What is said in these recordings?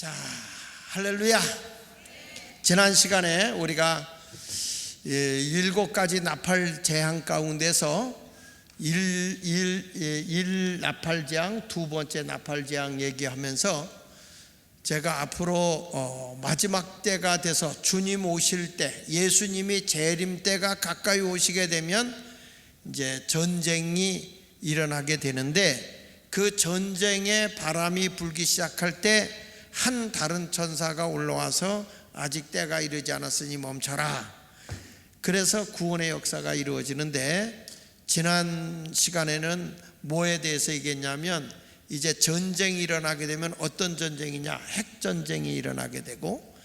자, 할렐루야. 지난 시간에 우리가 7가지 나팔 재앙 가운데서 1 나팔 재앙, 두 번째 나팔 재앙 얘기하면서 제가 앞으로 마지막 때가 돼서 주님 오실 때, 예수님이 재림 때가 가까이 오시게 되면 이제 전쟁이 일어나게 되는데, 그 전쟁의 바람이 불기 시작할 때 한 다른 천사가 올라와서 아직 때가 이르지 않았으니 멈춰라. 그래서 구원의 역사가 이루어지는데, 지난 시간에는 뭐에 대해서 얘기했냐면, 이제 전쟁이 일어나게 되면 어떤 전쟁이냐, 핵전쟁이 일어나게 되고,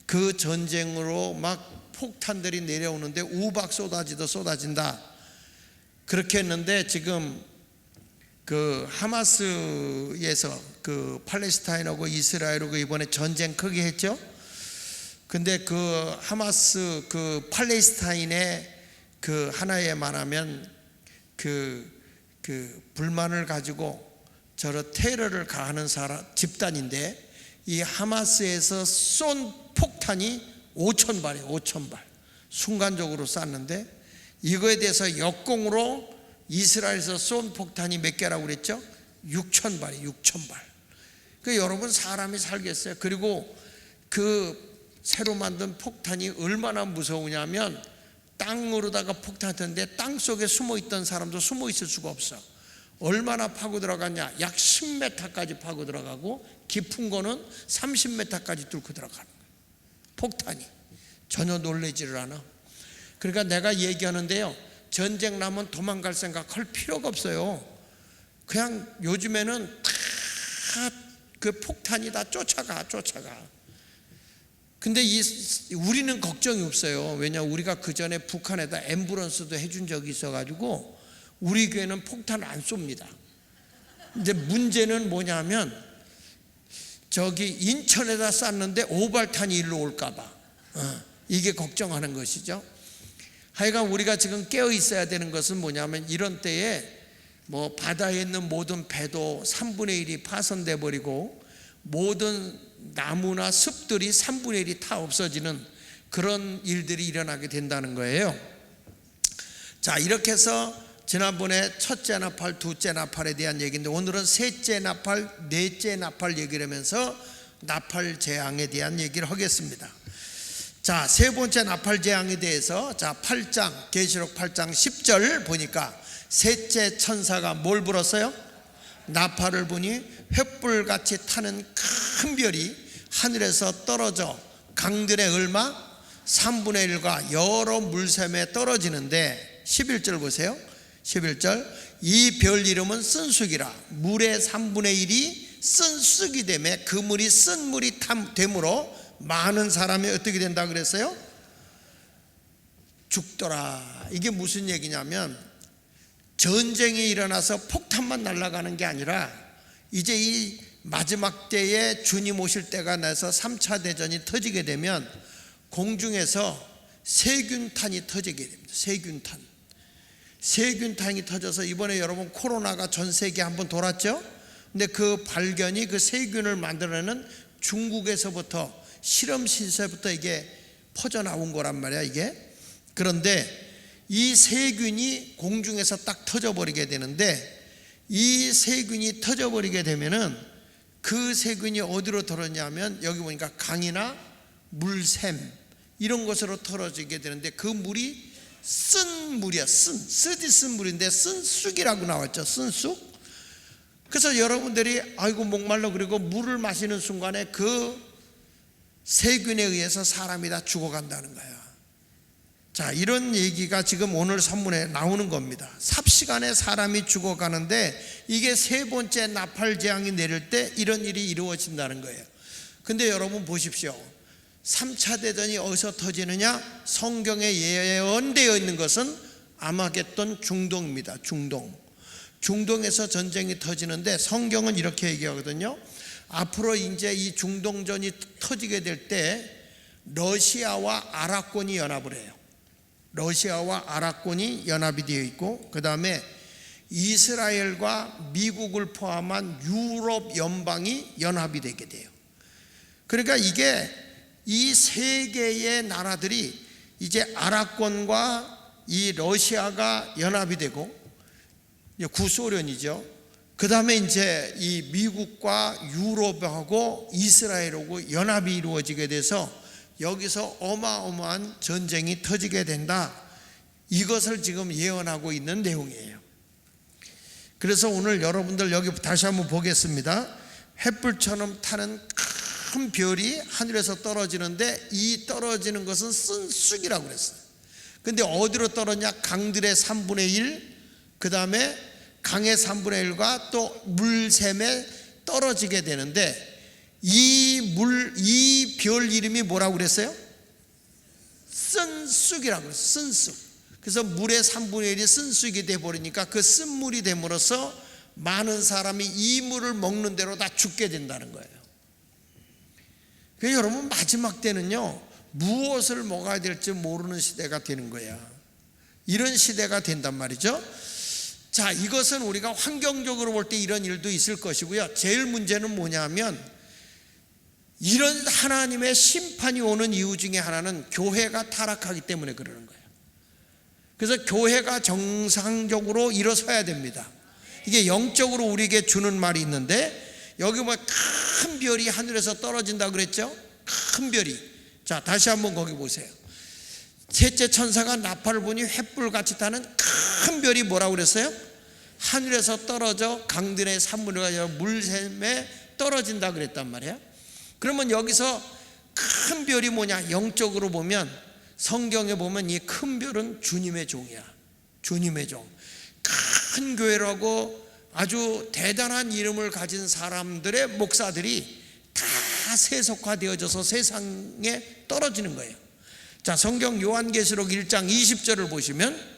그 전쟁으로 막 폭탄들이 내려오는데 우박 쏟아진다. 그렇게 했는데, 지금 그 하마스에서 그 팔레스타인하고 이스라엘하고 이번에 전쟁 크게 했죠. 근데 그 하마스 그 팔레스타인의 그 하나에 말하면 그 불만을 가지고 저런 테러를 가하는 집단인데, 이 하마스에서 쏜 폭탄이 5,000발이에요. 5,000발 순간적으로 쐈는데, 이거에 대해서 역공으로 이스라엘에서 쏜 폭탄이 몇 개라고 그랬죠? 6,000발이 6,000발. 그 여러분, 사람이 살겠어요? 그리고 그 새로 만든 폭탄이 얼마나 무서우냐면, 땅으로다가 폭탄 쳤는데 땅 속에 숨어 있던 사람도 숨어 있을 수가 없어. 얼마나 파고 들어갔냐? 약 10m까지 파고 들어가고, 깊은 거는 30m까지 뚫고 들어가는 거예요. 폭탄이 전혀 놀라지를 않아. 그러니까 내가 얘기하는데요, 전쟁 나면 도망갈 생각할 필요가 없어요. 그냥 요즘에는 다 그 폭탄이 다 쫓아가. 근데 우리는 걱정이 없어요. 왜냐, 우리가 그 전에 북한에다 앰뷸런스도 해준 적이 있어가지고 우리 교회는 폭탄을 안 쏩니다. 근데 문제는 뭐냐면, 저기 인천에다 쐈는데 오발탄이 일로 올까봐, 이게 걱정하는 것이죠. 하여간 우리가 지금 깨어 있어야 되는 것은 뭐냐면, 이런 때에 뭐 바다에 있는 모든 배도 3분의 1이 파손돼 버리고, 모든 나무나 숲들이 3분의 1이 다 없어지는 그런 일들이 일어나게 된다는 거예요. 자, 이렇게 해서 지난번에 첫째 나팔, 둘째 나팔에 대한 얘기인데, 오늘은 셋째 나팔, 넷째 나팔 얘기를 하면서 나팔 재앙에 대한 얘기를 하겠습니다. 자, 세 번째 나팔 재앙에 대해서, 자, 8장, 계시록 8장 10절 보니까 셋째 천사가 뭘 불었어요? 나팔을 부니 횃불같이 타는 큰 별이 하늘에서 떨어져 강들의 얼마? 3분의 1과 여러 물샘에 떨어지는데, 11절 보세요. 11절, 이 별 이름은 쓴쑥이라. 물의 3분의 1이 쓴쑥이 되매 그 물이 쓴 물이 되므로 많은 사람이 어떻게 된다 그랬어요? 죽더라. 이게 무슨 얘기냐면, 전쟁이 일어나서 폭탄만 날아가는 게 아니라, 이제 이 마지막 때에 주님 오실 때가 나서 3차 대전이 터지게 되면 공중에서 세균탄이 터지게 됩니다. 세균탄이 터져서, 이번에 여러분 코로나가 전 세계에 한번 돌았죠? 근데 그 발견이, 그 세균을 만들어내는 중국에서부터, 실험시설부터 이게 퍼져나온 거란 말이야, 이게. 그런데 이 세균이 공중에서 딱 터져버리게 되는데, 이 세균이 터져버리게 되면은 그 세균이 어디로 털었냐면, 여기 보니까 강이나 물샘 이런 곳으로 털어지게 되는데, 그 물이 쓴 물이야. 쓰디 쓴 물인데 쓴쑥이라고 나왔죠. 쓴쑥. 그래서 여러분들이 아이고 목말라 그리고 물을 마시는 순간에 그 세균에 의해서 사람이 다 죽어간다는 거야. 자, 이런 얘기가 지금 오늘 선문에 나오는 겁니다. 삽시간에 사람이 죽어가는데, 이게 세 번째 나팔 재앙이 내릴 때 이런 일이 이루어진다는 거예요. 근데 여러분 보십시오. 3차 대전이 어디서 터지느냐? 성경에 예언되어 있는 것은 아마겟돈 중동입니다. 중동에서 전쟁이 터지는데, 성경은 이렇게 얘기하거든요. 앞으로 이제 이 중동전이 터지게 될 때 러시아와 아랍권이 연합을 해요. 러시아와 아랍권이 연합이 되어 있고, 그 다음에 이스라엘과 미국을 포함한 유럽 연방이 연합이 되게 돼요. 그러니까 이게 이 세 개의 나라들이 이제 아랍권과 이 러시아가 연합이 되고, 구소련이죠. 그 다음에 이제 이 미국과 유럽하고 이스라엘하고 연합이 이루어지게 돼서 여기서 어마어마한 전쟁이 터지게 된다. 이것을 지금 예언하고 있는 내용이에요. 그래서 오늘 여러분들 여기 다시 한번 보겠습니다. 횃불처럼 타는 큰 별이 하늘에서 떨어지는데, 이 떨어지는 것은 쓴쑥이라고 그랬어요. 근데 어디로 떨어지냐? 강들의 3분의 1, 그 다음에 강의 3분의 1과 또 물샘에 떨어지게 되는데, 이 별 이름이 뭐라고 그랬어요? 쓴쑥이라고 그랬어요. 쓴쑥. 그래서 물의 3분의 1이 쓴쑥이 돼버리니까 그 쓴물이 됨으로써 많은 사람이 이 물을 먹는 대로 다 죽게 된다는 거예요. 그래서 여러분, 마지막 때는요, 무엇을 먹어야 될지 모르는 시대가 되는 거야. 이런 시대가 된단 말이죠. 자, 이것은 우리가 환경적으로 볼 때 이런 일도 있을 것이고요. 제일 문제는 뭐냐면, 이런 하나님의 심판이 오는 이유 중에 하나는 교회가 타락하기 때문에 그러는 거예요. 그래서 교회가 정상적으로 일어서야 됩니다. 이게 영적으로 우리에게 주는 말이 있는데, 여기 뭐 큰 별이 하늘에서 떨어진다 그랬죠? 큰 별이. 자, 다시 한번 거기 보세요. 셋째 천사가 나팔을 보니 횃불같이 타는 큰 별이 뭐라고 그랬어요? 하늘에서 떨어져 강들의 산물과 물샘에 떨어진다 그랬단 말이야. 그러면 여기서 큰 별이 뭐냐? 영적으로 보면, 성경에 보면 이 큰 별은 주님의 종이야. 주님의 종. 큰 교회라고 아주 대단한 이름을 가진 사람들의 목사들이 다 세속화되어져서 세상에 떨어지는 거예요. 자, 성경 요한계시록 1장 20절을 보시면,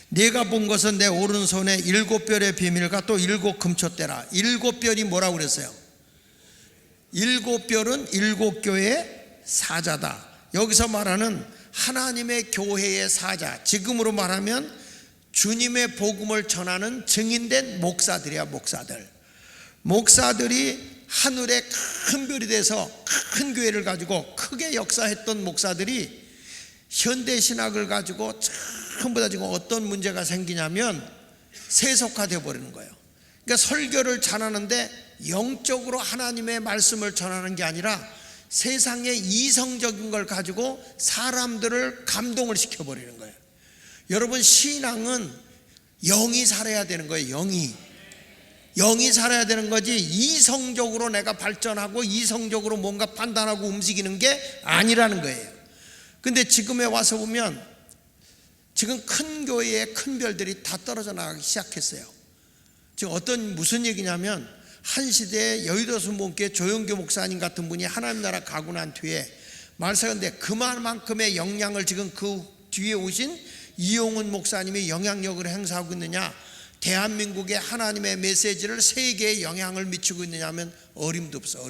내가 본 것은 내 오른손에 7별의 비밀과 또 7 금초대라. 7별이 뭐라고 그랬어요? 7별은 7교회의 사자다. 여기서 말하는 하나님의 교회의 사자, 지금으로 말하면 주님의 복음을 전하는 증인된 목사들이야. 목사들이 하늘에 큰 별이 돼서 큰 교회를 가지고 크게 역사했던 목사들이 현대신학을 가지고 전부 다 지금 어떤 문제가 생기냐면 세속화되어 버리는 거예요. 그러니까 설교를 잘하는데 영적으로 하나님의 말씀을 전하는 게 아니라 세상의 이성적인 걸 가지고 사람들을 감동을 시켜버리는 거예요. 여러분, 신앙은 영이 살아야 되는 거예요. 영이 살아야 되는 거지, 이성적으로 내가 발전하고 이성적으로 뭔가 판단하고 움직이는 게 아니라는 거예요. 근데 지금에 와서 보면 지금 큰 교회의 큰 별들이 다 떨어져 나가기 시작했어요. 지금 무슨 얘기냐면, 한 시대에 여의도 순복음교회 조영교 목사님 같은 분이 하나님 나라 가고 난 뒤에 말씀하는데, 그만큼의 영향을 지금 그 뒤에 오신 이용훈 목사님이 영향력을 행사하고 있느냐, 대한민국의 하나님의 메시지를 세계에 영향을 미치고 있느냐 하면 어림도 없어요.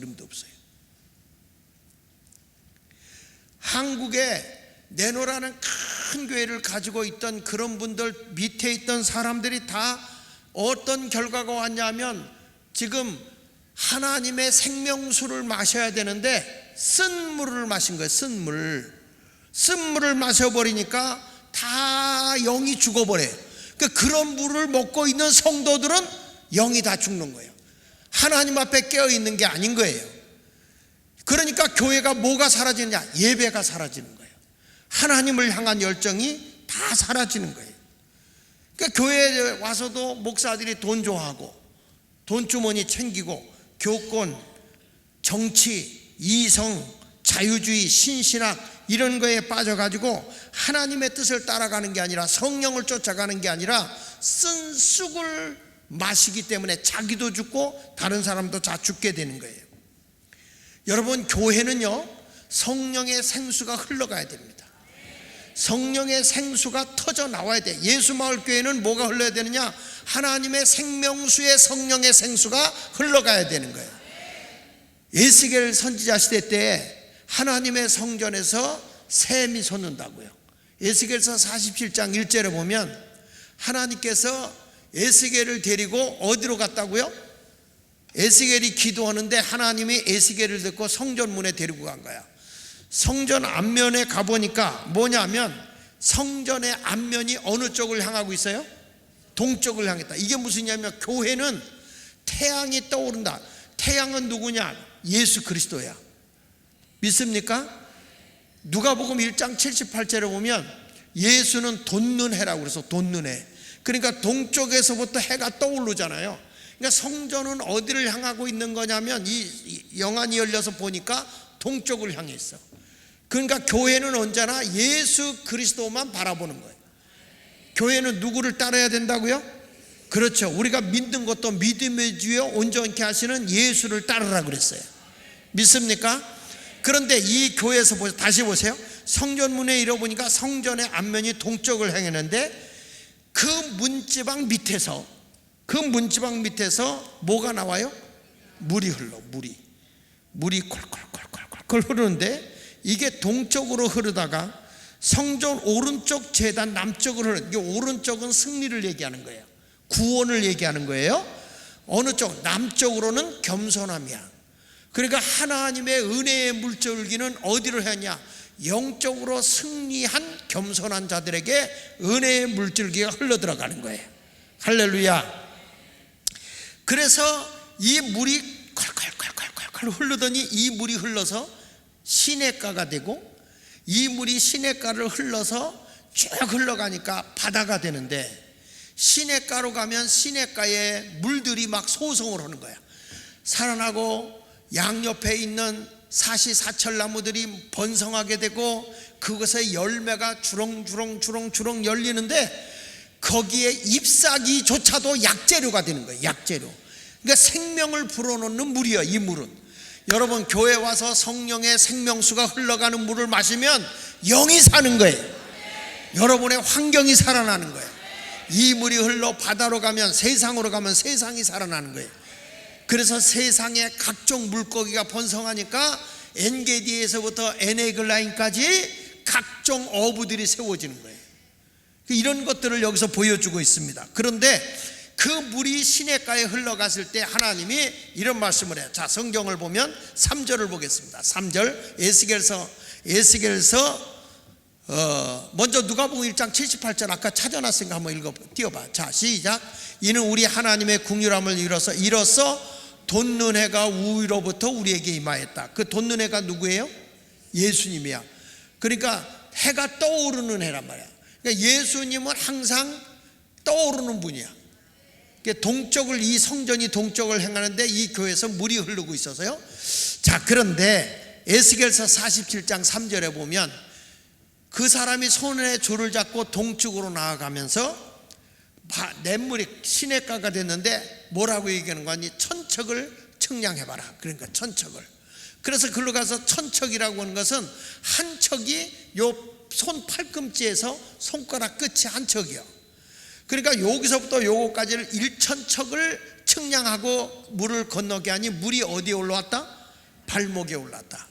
한국에 내노라는 큰 교회를 가지고 있던 그런 분들 밑에 있던 사람들이 다 어떤 결과가 왔냐면, 지금 하나님의 생명수를 마셔야 되는데 쓴물을 마신 거예요. 쓴물을 마셔버리니까 다 영이 죽어버려요. 그러니까 그런 물을 먹고 있는 성도들은 영이 다 죽는 거예요. 하나님 앞에 깨어있는 게 아닌 거예요. 그러니까 교회가 뭐가 사라지느냐? 예배가 사라지는 거예요. 하나님을 향한 열정이 다 사라지는 거예요. 그러니까 교회에 와서도 목사들이 돈 좋아하고 돈주머니 챙기고 교권, 정치, 이성, 자유주의, 신신학 이런 거에 빠져가지고 하나님의 뜻을 따라가는 게 아니라, 성령을 쫓아가는 게 아니라 쓴 쑥을 마시기 때문에 자기도 죽고 다른 사람도 다 죽게 되는 거예요. 여러분, 교회는요, 성령의 생수가 흘러가야 됩니다. 성령의 생수가 터져 나와야 돼. 예수마을교회는 뭐가 흘러야 되느냐? 하나님의 생명수의 성령의 생수가 흘러가야 되는 거예요. 에스겔 선지자 시대 때 하나님의 성전에서 샘이 솟는다고요. 에스겔서 47장 1절에 보면 하나님께서 에스겔을 데리고 어디로 갔다고요? 에스겔이 기도하는데 하나님이 에스겔을 듣고 성전 문에 데리고 간 거야. 성전 앞면에 가보니까 뭐냐면 성전의 앞면이 어느 쪽을 향하고 있어요? 동쪽을 향했다. 이게 무슨 얘기냐면 교회는 태양이 떠오른다. 태양은 누구냐? 예수 그리스도야. 믿습니까? 누가복음 1장 78절에 보면 예수는 돋는 해라고 그래서 돋는 해. 그러니까 동쪽에서부터 해가 떠오르잖아요. 그러니까 성전은 어디를 향하고 있는 거냐면 이 영안이 열려서 보니까 동쪽을 향해 있어. 그러니까 교회는 언제나 예수 그리스도만 바라보는 거예요. 교회는 누구를 따라야 된다고요? 그렇죠. 우리가 믿는 것도 믿음의 주여 온전케 하시는 예수를 따르라 그랬어요. 믿습니까? 그런데 이 교회에서 다시 보세요. 성전문에 이뤄보니까 성전의 앞면이 동쪽을 향했는데 그 문지방 밑에서 뭐가 나와요? 물이 흘러. 물이 콜콜콜콜콜 흐르는데 이게 동쪽으로 흐르다가 성전 오른쪽 제단 남쪽으로 흐르는, 이게 오른쪽은 승리를 얘기하는 거예요. 구원을 얘기하는 거예요. 어느 쪽? 남쪽으로는 겸손함이야. 그러니까 하나님의 은혜의 물줄기는 어디로 향하냐? 영적으로 승리한 겸손한 자들에게 은혜의 물줄기가 흘러 들어가는 거예요. 할렐루야. 그래서 이 물이 콸콸콸콸콸 흐르더니 이 물이 흘러서 시냇가가 되고 이 물이 시냇가를 흘러서 쭉 흘러가니까 바다가 되는데 시냇가로 가면 시냇가에 물들이 막 소송을 하는 거야. 살아나고 양옆에 있는 사시사철나무들이 번성하게 되고 그것의 열매가 주렁주렁 열리는데 거기에 잎사귀조차도 약재료가 되는 거예요. 약재료. 그러니까 생명을 불어넣는 물이에요. 이 물은. 여러분 교회 와서 성령의 생명수가 흘러가는 물을 마시면 영이 사는 거예요. 여러분의 환경이 살아나는 거예요. 이 물이 흘러 바다로 가면 세상으로 가면 세상이 살아나는 거예요. 그래서 세상에 각종 물고기가 번성하니까 엔게디에서부터 에네글라인까지 각종 어부들이 세워지는 거예요. 이런 것들을 여기서 보여주고 있습니다. 그런데 그 물이 시냇가에 흘러갔을 때 하나님이 이런 말씀을 해요. 자, 성경을 보면 3절을 보겠습니다. 3절 에스겔서 먼저 누가복음 1장 78절 아까 찾아놨으니까 한번 띄워봐. 자, 시작. 이는 우리 하나님의 긍휼함을 이로써 돋는 해가 우위로부터 우리에게 임하였다. 그 돋는 해가 누구예요? 예수님이야. 그러니까 해가 떠오르는 해란 말이야. 그러니까 예수님은 항상 떠오르는 분이야. 동쪽을, 이 성전이 동쪽을 향하는데 이 교회에서 물이 흐르고 있어서요. 자, 그런데 에스겔서 47장 3절에 보면 그 사람이 손에 줄을 잡고 동쪽으로 나아가면서 냇물이 시냇가가 됐는데 뭐라고 얘기하는 거니? 천척을 측량해봐라. 그러니까 천척을. 그래서 글로 가서 천척이라고 하는 것은 한 척이 요 손 팔꿈치에서 손가락 끝이 한 척이요. 그러니까 여기서부터 요거까지를 1천척을 측량하고 물을 건너게 하니 물이 어디에 올라왔다? 발목에 올랐다.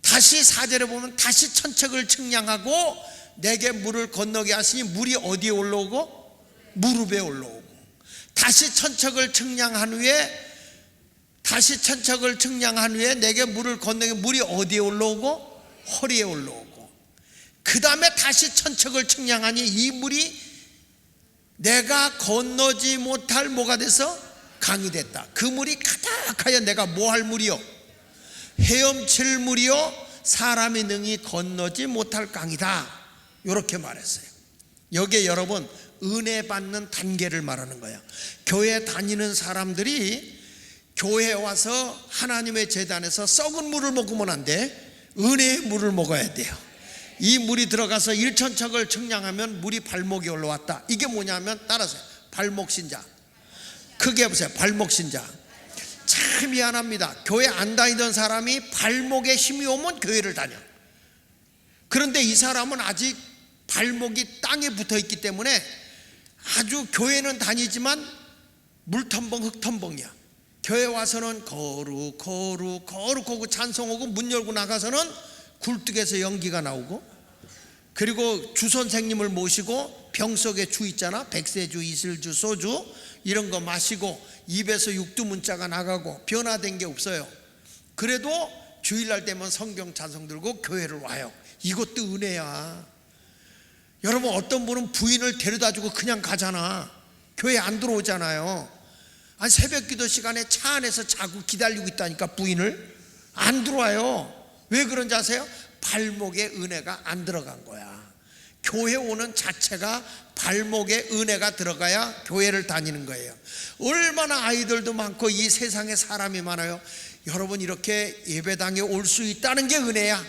다시 4절에 보면 다시 천척을 측량하고 내게 물을 건너게 하시니 물이 어디에 올라오고? 무릎에 올라오고. 다시 천척을 측량한 후에 내게 물을 건너게 물이 어디에 올라오고? 허리에 올라오고. 그 다음에 다시 천척을 측량하니 이 물이 내가 건너지 못할 뭐가 돼서 강이 됐다. 그 물이 가득하여 내가 뭐 할 물이요? 헤엄칠 물이요 사람이 능히 건너지 못할 강이다. 이렇게 말했어요. 여기에 여러분 은혜 받는 단계를 말하는 거야. 교회 다니는 사람들이 교회에 와서 하나님의 제단에서 썩은 물을 먹으면 안 돼. 은혜의 물을 먹어야 돼요. 이 물이 들어가서 1천척을 측량하면 물이 발목에 올라왔다. 이게 뭐냐면 따라서 발목신자. 크게 해보세요. 발목신자. 참 미안합니다. 교회 안 다니던 사람이 발목에 힘이 오면 교회를 다녀. 그런데 이 사람은 아직 발목이 땅에 붙어 있기 때문에 아주 교회는 다니지만 물텀벙 흙텀벙이야. 교회 와서는 거룩 찬송하고 문 열고 나가서는 굴뚝에서 연기가 나오고 그리고 주 선생님을 모시고 병 속에 주 있잖아, 백세주, 이슬주, 소주 이런 거 마시고 입에서 육두문자가 나가고 변화된 게 없어요. 그래도 주일날 되면 성경 찬송 들고 교회를 와요. 이것도 은혜야. 여러분, 어떤 분은 부인을 데려다주고 그냥 가잖아. 교회 안 들어오잖아요. 아니, 새벽 기도 시간에 차 안에서 자고 기다리고 있다니까. 부인을 안 들어와요. 왜 그런지 아세요? 발목에 은혜가 안 들어간 거야. 교회 오는 자체가 발목에 은혜가 들어가야 교회를 다니는 거예요. 얼마나 아이들도 많고 이 세상에 사람이 많아요. 여러분, 이렇게 예배당에 올 수 있다는 게 은혜야.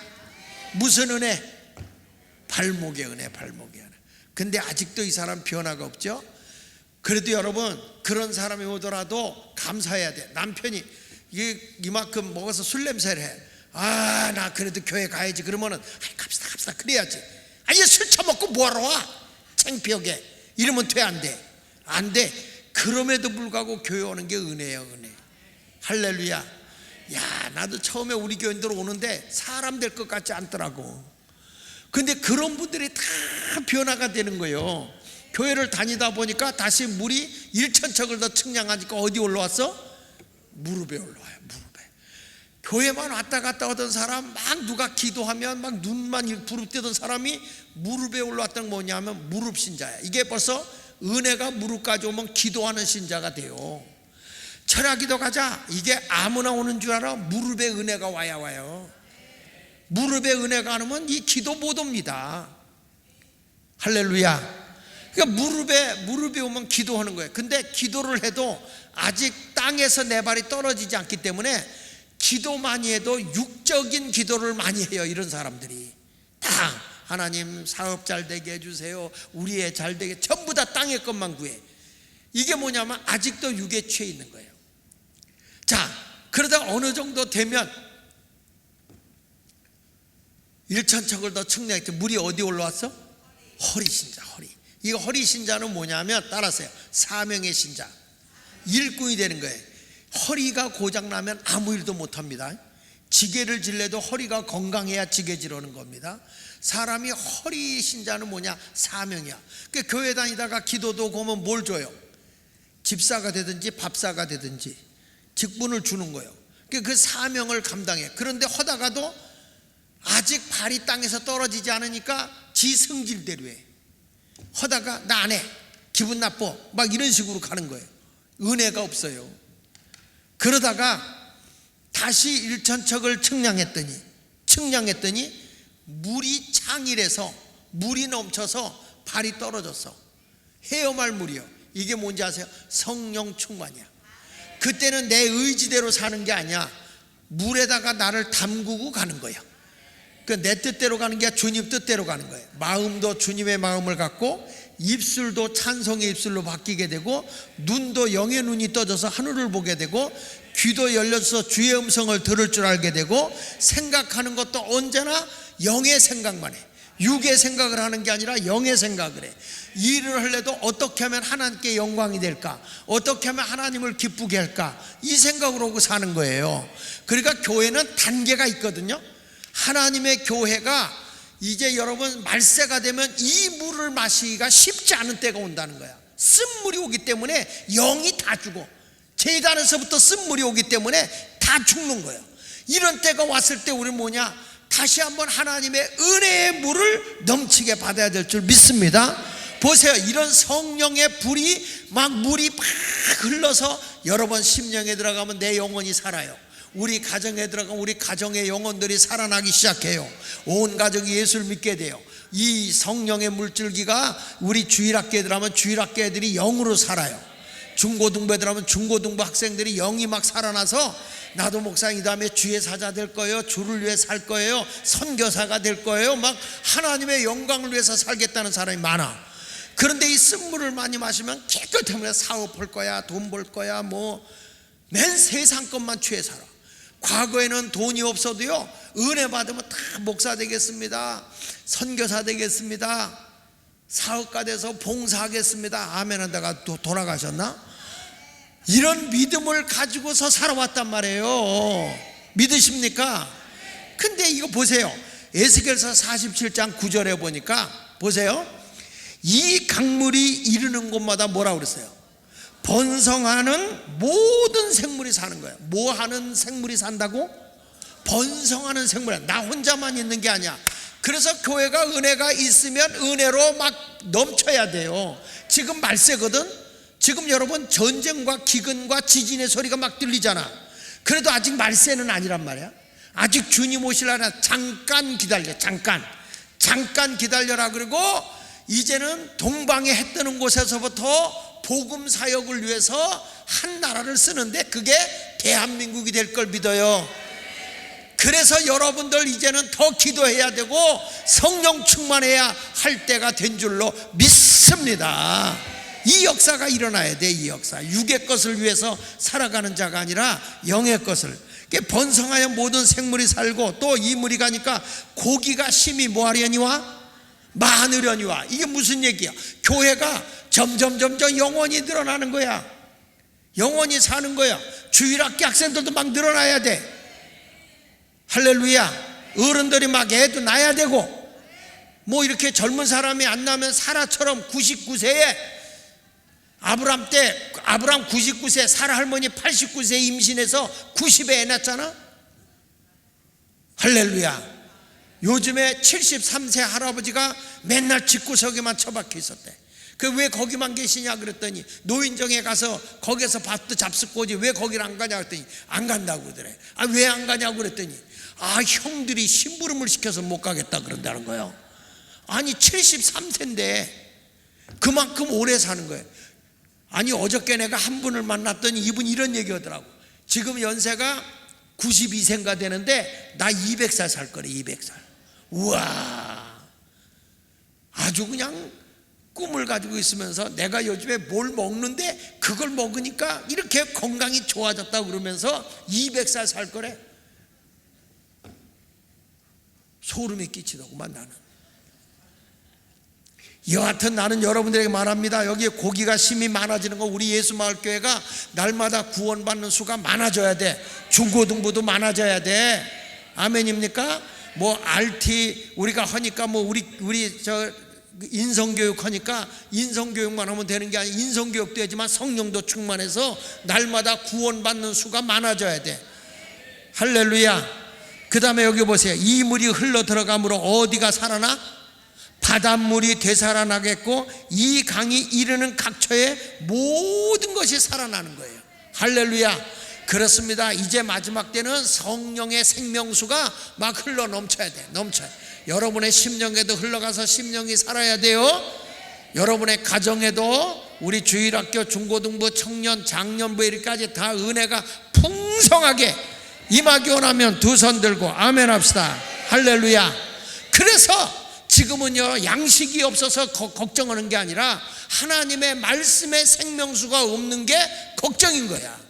무슨 은혜? 발목의 은혜, 발목의 은혜. 근데 아직도 이 사람 변화가 없죠? 그래도 여러분, 그런 사람이 오더라도 감사해야 돼. 남편이 이만큼 먹어서 술 냄새를 해. 아, 나 그래도 교회 가야지. 그러면은 갑시다 그래야지. 아니, 술 처먹고 뭐하러 와? 창피하게. 이러면 돼, 안 돼? 안 돼. 그럼에도 불구하고 교회 오는 게 은혜예요, 은혜. 할렐루야. 야, 나도 처음에 우리 교인들 오는데 사람 될 것 같지 않더라고. 근데 그런 분들이 다 변화가 되는 거예요. 교회를 다니다 보니까 다시 물이 1,000척을 더 측량하니까 어디 올라왔어? 무릎에 올라와요. 무릎에. 교회만 왔다 갔다 하던 사람, 막 누가 기도하면 막 눈만 부릅뜨던 사람이 무릎에 올라왔던 건 뭐냐면 무릎 신자야. 이게 벌써 은혜가 무릎까지 오면 기도하는 신자가 돼요. 철야기도 가자. 이게 아무나 오는 줄 알아? 무릎에 은혜가 와요. 무릎에 은혜가 안 오면 이 기도 못 옵니다. 할렐루야. 그러니까 무릎에 오면 기도하는 거예요. 근데 기도를 해도 아직 땅에서 내 발이 떨어지지 않기 때문에 기도 많이 해도 육적인 기도를 많이 해요. 이런 사람들이 다 하나님 사업 잘 되게 해주세요. 우리 애 잘 되게, 전부 다 땅의 것만 구해. 이게 뭐냐면 아직도 육에 취해 있는 거예요. 자, 그러다 어느 정도 되면 1,000척을 더 측량했더니 물이 어디 올라왔어? 허리 신자, 허리. 이 허리 신자는 뭐냐면, 따라서요, 사명의 신자, 일꾼이 되는 거예요. 허리가 고장나면 아무 일도 못합니다. 지게를 질래도 허리가 건강해야 지게질하는 겁니다. 사람이 허리 신자는 뭐냐? 사명이야. 그러니까 교회 다니다가 기도도 오면 뭘 줘요? 집사가 되든지 밥사가 되든지 직분을 주는 거예요. 그러니까 그 사명을 감당해. 그런데 하다가도 아직 발이 땅에서 떨어지지 않으니까 지 성질대로 해. 하다가 나 안 해, 기분 나빠, 막 이런 식으로 가는 거예요. 은혜가 없어요. 그러다가 다시 1,000척을 측량했더니 물이 창일해서 물이 넘쳐서 발이 떨어졌어. 헤엄할 물이요. 이게 뭔지 아세요? 성령 충만이야. 그때는 내 의지대로 사는 게 아니야. 물에다가 나를 담그고 가는 거야. 내 뜻대로 가는 게 아니라 주님 뜻대로 가는 거예요. 마음도 주님의 마음을 갖고, 입술도 찬송의 입술로 바뀌게 되고, 눈도 영의 눈이 떠져서 하늘을 보게 되고, 귀도 열려서 주의 음성을 들을 줄 알게 되고, 생각하는 것도 언제나 영의 생각만 해. 육의 생각을 하는 게 아니라 영의 생각을 해. 일을 하려도 어떻게 하면 하나님께 영광이 될까, 어떻게 하면 하나님을 기쁘게 할까, 이 생각으로 하고 사는 거예요. 그러니까 교회는 단계가 있거든요. 하나님의 교회가 이제 여러분 말세가 되면 이 물을 마시기가 쉽지 않은 때가 온다는 거야. 쓴물이 오기 때문에 영이 다 죽어. 제단에서부터 쓴물이 오기 때문에 다 죽는 거예요. 이런 때가 왔을 때 우리는 뭐냐? 다시 한번 하나님의 은혜의 물을 넘치게 받아야 될 줄 믿습니다. 보세요. 이런 성령의 불이 막 물이 막 흘러서 여러분 심령에 들어가면 내 영혼이 살아요. 우리 가정에 들어가면 우리 가정의 영혼들이 살아나기 시작해요. 온 가족이 예수를 믿게 돼요. 이 성령의 물줄기가 우리 주일학교에 들어가면 주일학교 애들이 영으로 살아요. 중고등부 애들 하면 중고등부 학생들이 영이 막 살아나서 나도 목사님 이 다음에 주의 사자 될 거예요, 주를 위해 살 거예요, 선교사가 될 거예요, 막 하나님의 영광을 위해서 살겠다는 사람이 많아. 그런데 이 쓴물을 많이 마시면 깨끗하면 사업할 거야, 돈 벌 거야, 뭐 맨 세상 것만 취해 살아. 과거에는 돈이 없어도요, 은혜 받으면 다 목사 되겠습니다, 선교사 되겠습니다, 사업가 돼서 봉사하겠습니다, 아멘 하다가 또 돌아가셨나? 이런 믿음을 가지고서 살아왔단 말이에요. 믿으십니까? 근데 이거 보세요. 에스겔서 47장 9절에 보니까 보세요. 이 강물이 이르는 곳마다 뭐라고 그랬어요? 번성하는 모든 생물이 사는 거예요. 뭐 하는 생물이 산다고? 번성하는 생물. 나 혼자만 있는 게 아니야. 그래서 교회가 은혜가 있으면 은혜로 막 넘쳐야 돼요. 지금 말세거든. 지금 여러분 전쟁과 기근과 지진의 소리가 막 들리잖아. 그래도 아직 말세는 아니란 말이야. 아직 주님 오시려나 잠깐 기다려. 잠깐 기다려라. 그리고 이제는 동방에 해 뜨는 곳에서부터 복음 사역을 위해서 한 나라를 쓰는데 그게 대한민국이 될 걸 믿어요. 그래서 여러분들 이제는 더 기도해야 되고 성령 충만해야 할 때가 된 줄로 믿습니다. 이 역사가 일어나야 돼. 이 역사. 육의 것을 위해서 살아가는 자가 아니라 영의 것을. 번성하여 모든 생물이 살고 또 이 물이 가니까 고기가 심히 뭐하려니와 많으려니와. 이게 무슨 얘기야? 교회가 점점 영원히 늘어나는 거야. 영원히 사는 거야. 주일학교 학생들도 막 늘어나야 돼. 할렐루야. 어른들이 막 애도 낳아야 되고, 뭐 이렇게 젊은 사람이 안 나면 사라처럼 99세에 아브람 99세, 사라 할머니 89세 임신해서 90에 애 낳았잖아. 할렐루야. 요즘에 73세 할아버지가 맨날 집구석에만 처박혀 있었대. 그 왜 거기만 계시냐 그랬더니 노인정에 가서 거기서 밥도 잡숫고지 왜 거기를 안 가냐 그랬더니 안 간다고 그러더래. 아, 왜 안 가냐고 그랬더니 형들이 심부름을 시켜서 못 가겠다 그런다는 거예요. 아니 73세인데 그만큼 오래 사는 거예요. 아니 어저께 내가 한 분을 만났더니 이분이 이런 얘기 하더라고. 지금 연세가 92세인가 되는데 나 200살 살 거래. 200살. 우와, 아주 그냥 꿈을 가지고 있으면서 내가 요즘에 뭘 먹는데 그걸 먹으니까 이렇게 건강이 좋아졌다고 그러면서 200살 살 거래. 소름이 끼치더구만 나는. 여하튼 나는 여러분들에게 말합니다. 여기에 고기가 심히 많아지는 거, 우리 예수마을교회가 날마다 구원받는 수가 많아져야 돼. 중고등부도 많아져야 돼. 아멘입니까? 뭐 RT 우리가 하니까 뭐 우리 저 인성교육 하니까 인성교육만 하면 되는 게 아니라 인성교육도 하지만 성령도 충만해서 날마다 구원받는 수가 많아져야 돼. 할렐루야. 그 다음에 여기 보세요. 이 물이 흘러 들어가므로 어디가 살아나? 바닷물이 되살아나겠고 이 강이 이르는 각처에 모든 것이 살아나는 거예요. 할렐루야. 그렇습니다. 이제 마지막 때는 성령의 생명수가 막 흘러 넘쳐야 돼. 넘쳐야. 여러분의 심령에도 흘러가서 심령이 살아야 돼요. 여러분의 가정에도 우리 주일학교, 중고등부, 청년, 장년부에까지 다 은혜가 풍성하게 임하기 원하면 두 손 들고 아멘 합시다. 할렐루야. 그래서 지금은요 양식이 없어서 걱정하는 게 아니라 하나님의 말씀의 생명수가 없는 게 걱정인 거야.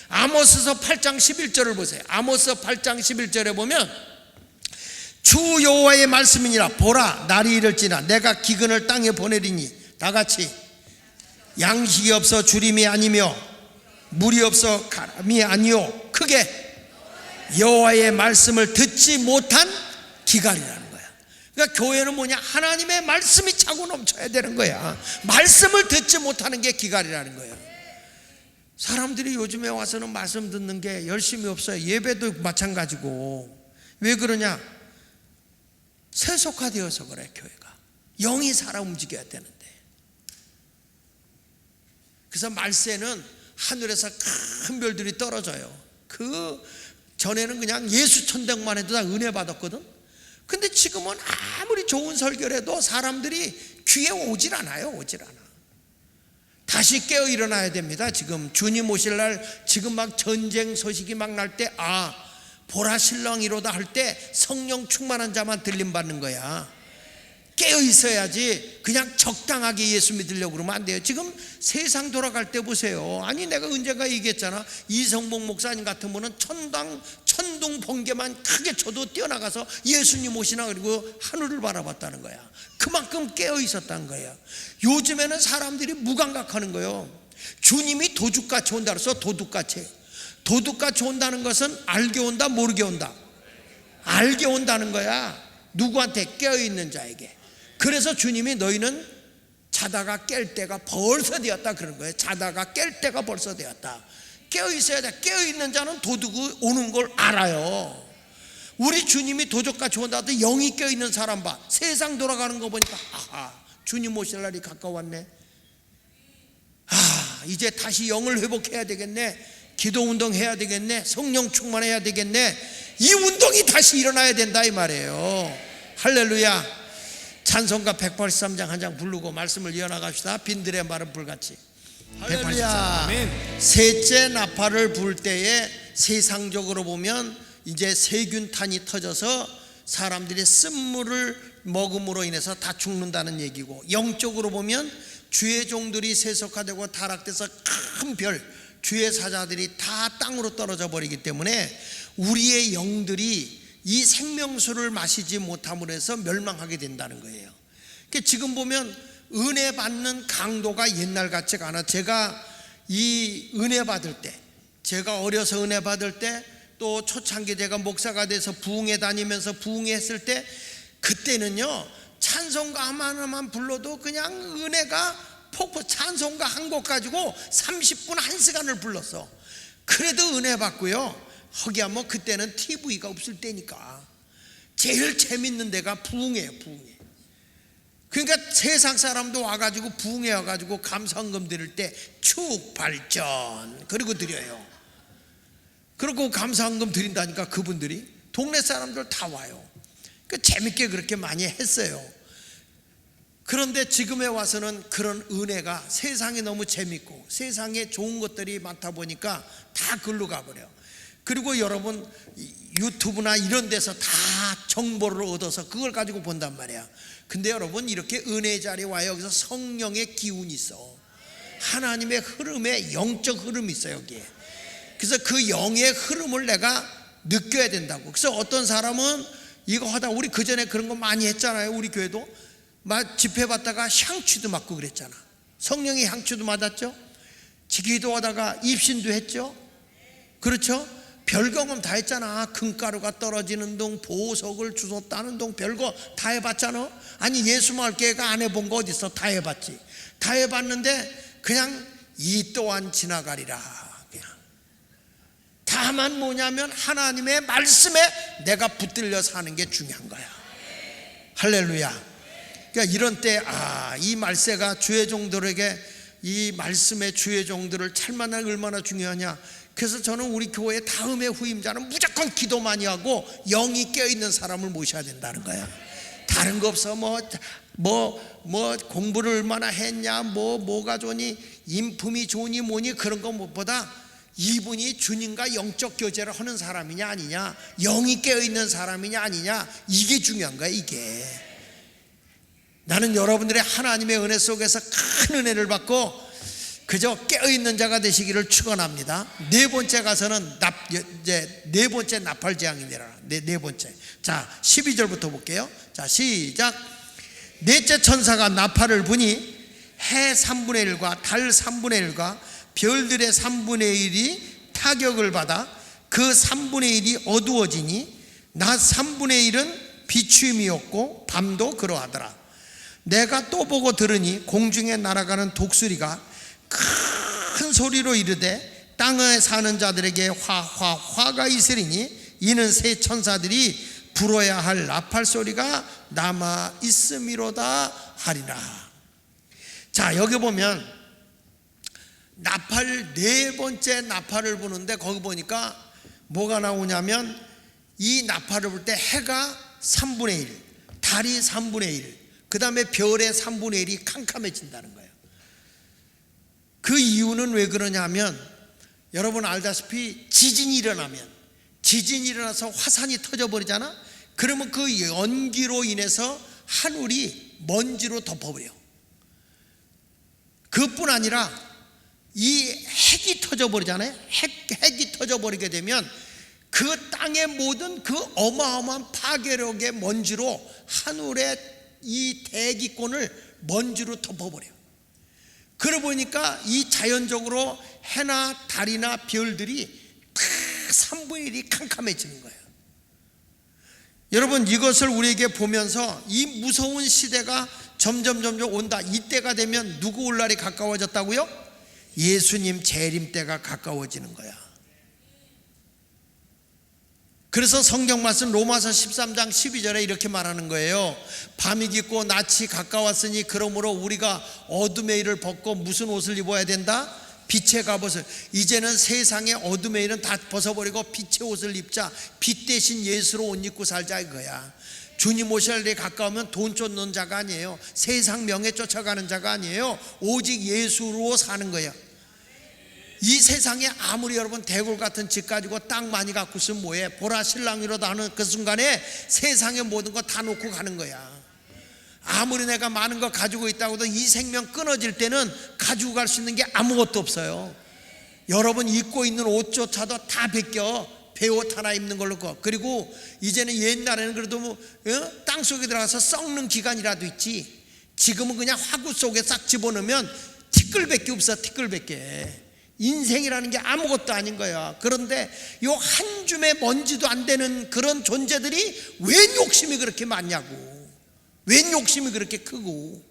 아모스서 8장 11절을 보세요. 아모스 8장 11절에 보면 주 여호와의 말씀이니라. 보라 날이 이를지나 내가 기근을 땅에 보내리니 다 같이 양식이 없어 주림이 아니며 물이 없어 가람이 아니요 크게 여호와의 말씀을 듣지 못한 기갈이라는 거야. 그러니까 교회는 뭐냐? 하나님의 말씀이 차고 넘쳐야 되는 거야. 말씀을 듣지 못하는 게 기갈이라는 거예요. 사람들이 요즘에 와서는 말씀 듣는 게 열심히 없어요. 예배도 마찬가지고. 왜 그러냐? 세속화되어서 그래. 교회가 영이 살아 움직여야 되는데. 그래서 말세는 하늘에서 큰 별들이 떨어져요. 그 전에는 그냥 예수 천당만 해도 다 은혜 받았거든. 근데 지금은 아무리 좋은 설교를 해도 사람들이 귀에 오질 않아요. 오질 않아. 다시 깨어 일어나야 됩니다. 지금 주님 오실 날, 지금 막 전쟁 소식이 막 날 때 보라 신랑이로다 할 때 성령 충만한 자만 들림 받는 거야. 깨어 있어야지 그냥 적당하게 예수 믿으려고 그러면 안 돼요. 지금 세상 돌아갈 때 보세요. 아니 내가 언젠가 얘기했잖아. 이성복 목사님 같은 분은 천둥 번개만 크게 쳐도 뛰어나가서 예수님 오시나 그리고 하늘을 바라봤다는 거야. 그만큼 깨어 있었다는 거야. 요즘에는 사람들이 무감각하는 거예요. 주님이 도둑같이 온다 그래서 도둑같이 온다는 것은 알게 온다 모르게 온다? 알게 온다는 거야. 누구한테? 깨어있는 자에게. 그래서 주님이 너희는 자다가 깰 때가 벌써 되었다 그런 거예요. 자다가 깰 때가 벌써 되었다. 깨어있어야 돼. 깨어있는 자는 도둑이 오는 걸 알아요. 우리 주님이 도적같이 온다도 영이 깨어있는 사람 봐. 세상 돌아가는 거 보니까 아하, 주님 오실 날이 가까웠네. 이제 다시 영을 회복해야 되겠네. 기도 운동 해야 되겠네. 성령 충만해야 되겠네. 이 운동이 다시 일어나야 된다 이 말이에요. 할렐루야. 찬송가 183장 한 장 부르고 말씀을 이어나갑시다. 빈들의 마른 불같이. 할렐루야. 셋째 나팔을 불 때에 세상적으로 보면 이제 세균탄이 터져서 사람들이 쓴물을 먹음으로 인해서 다 죽는다는 얘기고, 영적으로 보면 주의 종들이 세속화되고 타락돼서 큰 별, 주의 사자들이 다 땅으로 떨어져 버리기 때문에 우리의 영들이 이 생명수를 마시지 못함으로 해서 멸망하게 된다는 거예요. 그러니까 지금 보면 은혜 받는 강도가 옛날 같지가 않아. 제가 이 은혜 받을 때, 제가 어려서 은혜 받을 때, 또 초창기 제가 목사가 돼서 부흥회 다니면서 부흥회 했을 때, 그때는요 찬송가 하나만 불러도 그냥 은혜가 폭포, 찬송가 한 곡 가지고 30분 1시간을 불렀어. 그래도 은혜 받고요. 허기야 뭐 그때는 TV가 없을 때니까 제일 재밌는 데가 부흥회예요. 부흥회. 그러니까 세상 사람도 와가지고 부흥회 와가지고 감사헌금 드릴 때 축 발전 그리고 드려요. 그리고 감사헌금 드린다니까 그분들이 동네 사람들 다 와요. 그러니까 재밌게 그렇게 많이 했어요. 그런데 지금에 와서는 그런 은혜가 세상이 너무 재밌고 세상에 좋은 것들이 많다 보니까 다 글로 가버려. 그리고 여러분 유튜브나 이런 데서 다 정보를 얻어서 그걸 가지고 본단 말이야. 근데 여러분 이렇게 은혜 자리에 와요. 여기서 성령의 기운이 있어. 하나님의 흐름에 영적 흐름이 있어 여기에. 그래서 그 영의 흐름을 내가 느껴야 된다고. 그래서 어떤 사람은 이거 하다, 우리 그전에 그런 거 많이 했잖아요. 우리 교회도 막 집회 받다가 향취도 맡고 그랬잖아. 성령의 향취도 맡았죠. 기도하다가 입신도 했죠. 그렇죠. 별 경험 다 했잖아. 금가루가 떨어지는 동, 보석을 주워 따는 동, 별거 다 해봤잖아. 아니 예수 말교회가 안 해본 거 어딨어. 다 해봤지. 다 해봤는데 그냥 이 또한 지나가리라. 그냥 다만 뭐냐면 하나님의 말씀에 내가 붙들려 사는 게 중요한 거야. 할렐루야. 그러니까 이런 때 이 말세가 주의 종들에게, 이 말씀의 주의 종들을 잘 만나는 게 얼마나 중요하냐. 그래서 저는 우리 교회 다음의 후임자는 무조건 기도 많이 하고 영이 깨어있는 사람을 모셔야 된다는 거야. 다른 거 없어. 뭐 공부를 얼마나 했냐, 뭐가 좋니, 인품이 좋니 뭐니, 그런 거 무엇보다 이분이 주님과 영적 교제를 하는 사람이냐 아니냐, 영이 깨어있는 사람이냐 아니냐, 이게 중요한 거야. 이게 나는 여러분들의 하나님의 은혜 속에서 큰 은혜를 받고 그저 깨어있는 자가 되시기를 축원합니다. 네 번째 가서는 이제 네 번째 나팔재앙이니라. 네 번째. 자 12절부터 볼게요. 자 시작. 넷째 천사가 나팔을 부니 해 3분의 1과 달 3분의 1과 별들의 3분의 1이 타격을 받아 그 3분의 1이 어두워지니 낮 3분의 1은 비추임이 없고 밤도 그러하더라. 내가 또 보고 들으니 공중에 날아가는 독수리가 큰 소리로 이르되 땅에 사는 자들에게 화가 있으리니 이는 새 천사들이 불어야 할 나팔 소리가 남아 있음이로다 하리라. 자 여기 보면 나팔, 네 번째 나팔을 부는데 거기 보니까 뭐가 나오냐면 이 나팔을 불 때 해가 3분의 1, 달이 3분의 1, 그 다음에 별의 3분의 1이 캄캄해진다는 거예요. 그 이유는 왜 그러냐면 여러분 알다시피 지진이 일어나서 화산이 터져버리잖아. 그러면 그 연기로 인해서 하늘이 먼지로 덮어버려. 그뿐 아니라 이 핵이 터져버리잖아요. 핵이 터져버리게 되면 그 땅의 모든 그 어마어마한 파괴력의 먼지로 하늘의 이 대기권을 먼지로 덮어버려. 그러고 보니까 이 자연적으로 해나 달이나 별들이 다 3분의 1이 캄캄해지는 거예요. 여러분, 이것을 우리에게 보면서 이 무서운 시대가 점점 온다. 이때가 되면 누구 올 날이 가까워졌다고요? 예수님 재림 때가 가까워지는 거야. 그래서 성경 말씀 로마서 13장 12절에 이렇게 말하는 거예요. 밤이 깊고 낮이 가까웠으니 그러므로 우리가 어둠의 일을 벗고 무슨 옷을 입어야 된다? 빛의 갑옷을. 이제는 세상의 어둠의 일은 다 벗어버리고 빛의 옷을 입자. 빛 대신 예수로 옷 입고 살자 이거야. 주님 오실 날이 가까우면 돈 쫓는 자가 아니에요. 세상 명예 쫓아가는 자가 아니에요. 오직 예수로 사는 거예요. 이 세상에 아무리 여러분 대골 같은 집 가지고 땅 많이 갖고 있으면 뭐해? 보라 신랑이로다 하는 그 순간에 세상의 모든 거 다 놓고 가는 거야. 아무리 내가 많은 거 가지고 있다고 해도 이 생명 끊어질 때는 가지고 갈 수 있는 게 아무것도 없어요. 여러분 입고 있는 옷조차도 다 벗겨. 배옷 하나 입는 걸로. 그리고 이제는 옛날에는 그래도 뭐 땅속에 들어가서 썩는 기간이라도 있지. 지금은 그냥 화구 속에 싹 집어넣으면 티끌밖에 없어. 티끌밖에. 인생이라는 게 아무것도 아닌 거야. 그런데 요 한 줌의 먼지도 안 되는 그런 존재들이 왜 욕심이 그렇게 많냐고. 왜 욕심이 그렇게 크고.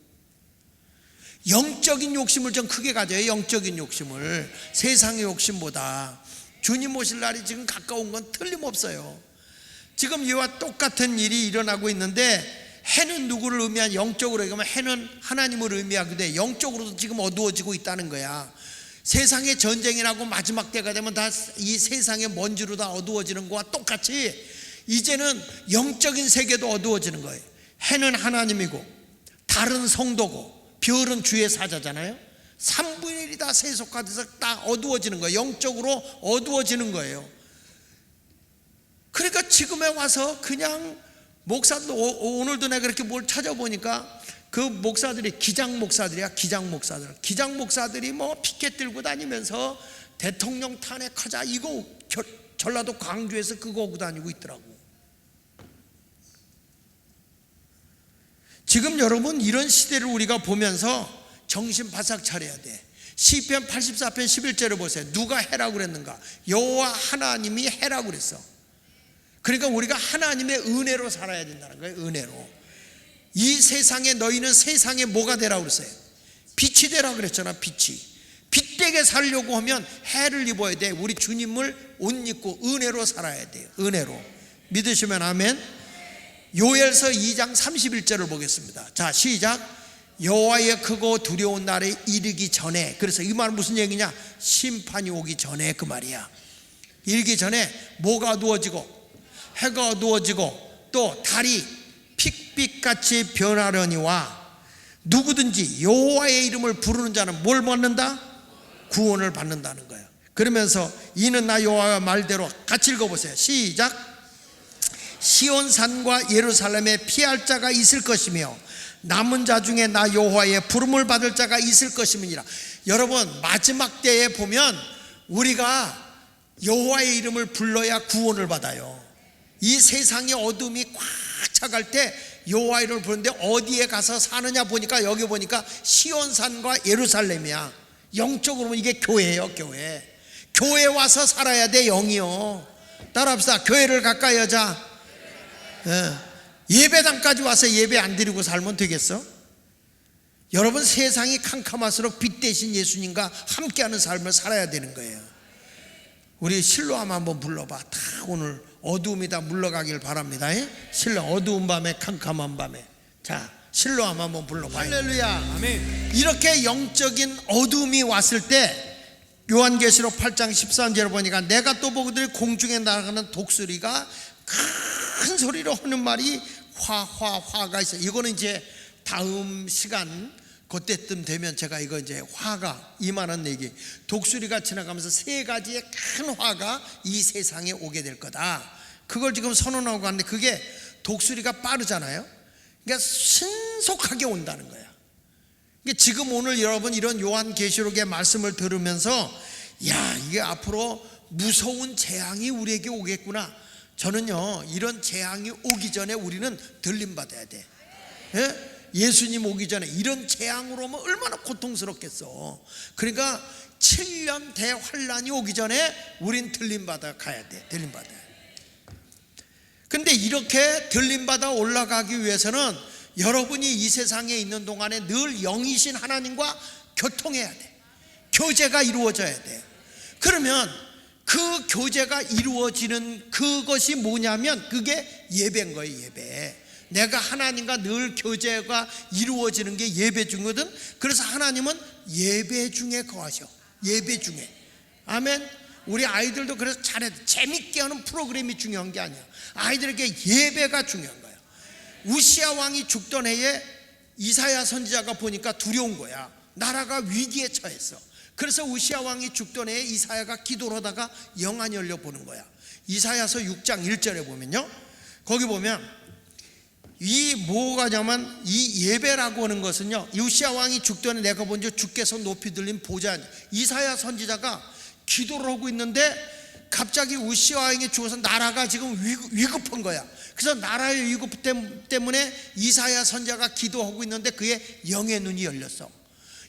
영적인 욕심을 좀 크게 가져요. 영적인 욕심을. 세상의 욕심보다. 주님 오실 날이 지금 가까운 건 틀림없어요. 지금 이와 똑같은 일이 일어나고 있는데, 해는 누구를 의미한? 영적으로 얘기하면 해는 하나님을 의미하기도 해. 영적으로도 지금 어두워지고 있다는 거야. 세상의 전쟁이 나고 마지막 때가 되면 다 이 세상의 먼지로 다 어두워지는 거와 똑같이 이제는 영적인 세계도 어두워지는 거예요. 해는 하나님이고 달은 성도고 별은 주의 사자잖아요. 3분의 1이 다 세속화돼서 다 어두워지는 거예요. 영적으로 어두워지는 거예요. 그러니까 지금에 와서 그냥 목사들, 오늘도 내가 그렇게 뭘 찾아보니까 그 목사들이 기장 목사들이야. 기장 목사들이 뭐 피켓 들고 다니면서 대통령 탄핵하자 이거 전라도 광주에서 그거 오고 다니고 있더라고. 지금 여러분 이런 시대를 우리가 보면서 정신 바싹 차려야 돼. 시편 84편 11절을 보세요. 누가 해라고 그랬는가? 여호와 하나님이 해라고 그랬어. 그러니까 우리가 하나님의 은혜로 살아야 된다는 거예요. 은혜로. 이 세상에 너희는 세상에 뭐가 되라고 그랬어요? 빛이 되라고 그랬잖아. 빛되게 살려고 하면 해를 입어야 돼. 우리 주님을 옷 입고 은혜로 살아야 돼요. 은혜로. 믿으시면 아멘. 요엘서 2장 31절을 보겠습니다. 자, 시작. 여호와의 크고 두려운 날에 이르기 전에. 그래서 이 말은 무슨 얘기냐? 심판이 오기 전에 그 말이야. 이르기 전에 뭐가 어두워지고 해가 어두워지고 또 달이 픽빛같이 변하려니와 누구든지 여호와의 이름을 부르는 자는 뭘 받는다? 구원을 받는다는 거예요. 그러면서 이는 나 여호와의 말대로 같이 읽어보세요. 시작. 시온산과 예루살렘에 피할 자가 있을 것이며 남은 자 중에 나 여호와의 부름을 받을 자가 있을 것임이니라. 여러분 마지막 때에 보면 우리가 여호와의 이름을 불러야 구원을 받아요. 이 세상의 어둠이 꽉 차갈 때 여호와의 이름을 부르는데 어디에 가서 사느냐 보니까 여기 보니까 시온산과 예루살렘이야. 영적으로 보면 이게 교회예요. 교회 와서 살아야 돼. 영이요. 따라합시다. 교회를 가까이 하자. 예배당까지 와서 예배 안 드리고 살면 되겠어? 여러분 세상이 캄캄할수록 빛 대신 예수님과 함께하는 삶을 살아야 되는 거예요. 우리 실로암 한번 불러봐. 다 오늘 어두움이 다 물러가길 바랍니다. 실로 어두운 밤에 캄캄한 밤에. 자, 실로암 한번 불러봐. 할렐루야. 아멘. 이렇게 영적인 어두움이 왔을 때 요한계시록 8장 13절을 보니까 내가 또 보거든 공중에 날아가는 독수리가 큰 소리로 하는 말이 화가 있어요. 이거는 이제 다음 시간 그때쯤 되면 제가 이거 이제 화가 이만한 얘기, 독수리가 지나가면서 세 가지의 큰 화가 이 세상에 오게 될 거다. 그걸 지금 선언하고 갔는데 그게 독수리가 빠르잖아요. 그러니까 신속하게 온다는 거야. 그러니까 지금 오늘 여러분 이런 요한계시록의 말씀을 들으면서 야, 이게 앞으로 무서운 재앙이 우리에게 오겠구나. 저는요 이런 재앙이 오기 전에 우리는 들림 받아야 돼. 예수님 오기 전에 이런 재앙으로 오면 얼마나 고통스럽겠어. 그러니까 7년 대환란이 오기 전에 우린 들림 받아 가야 돼. 들림 받아야 돼. 근데 이렇게 들림받아 올라가기 위해서는 여러분이 이 세상에 있는 동안에 늘 영이신 하나님과 교통해야 돼. 교제가 이루어져야 돼. 그러면 그 교제가 이루어지는 그것이 뭐냐면 그게 예배인 거예요. 예배. 내가 하나님과 늘 교제가 이루어지는 게 예배 중이거든. 그래서 하나님은 예배 중에 거하셔. 예배 중에. 아멘. 우리 아이들도 그래서 잘해야 돼. 재밌게 하는 프로그램이 중요한 게 아니야. 아이들에게 예배가 중요한 거야. 우시야 왕이 죽던 해에 이사야 선지자가 보니까 두려운 거야. 나라가 위기에 처했어. 그래서 우시야 왕이 죽던 해에 이사야가 기도를 하다가 영안이 열려 보는 거야. 이사야서 6장 1절에 보면요, 거기 보면 이 뭐가냐면 이 예배라고 하는 것은요, 우시야 왕이 죽던 해 내가 본즉 주께서 높이 들린 보좌, 이사야 선지자가 기도를 하고 있는데 갑자기 우시야 왕이 죽어서 나라가 지금 위급한 거야. 그래서 나라의 위급 때문에 이사야 선지자가 기도하고 있는데 그의 영의 눈이 열렸어.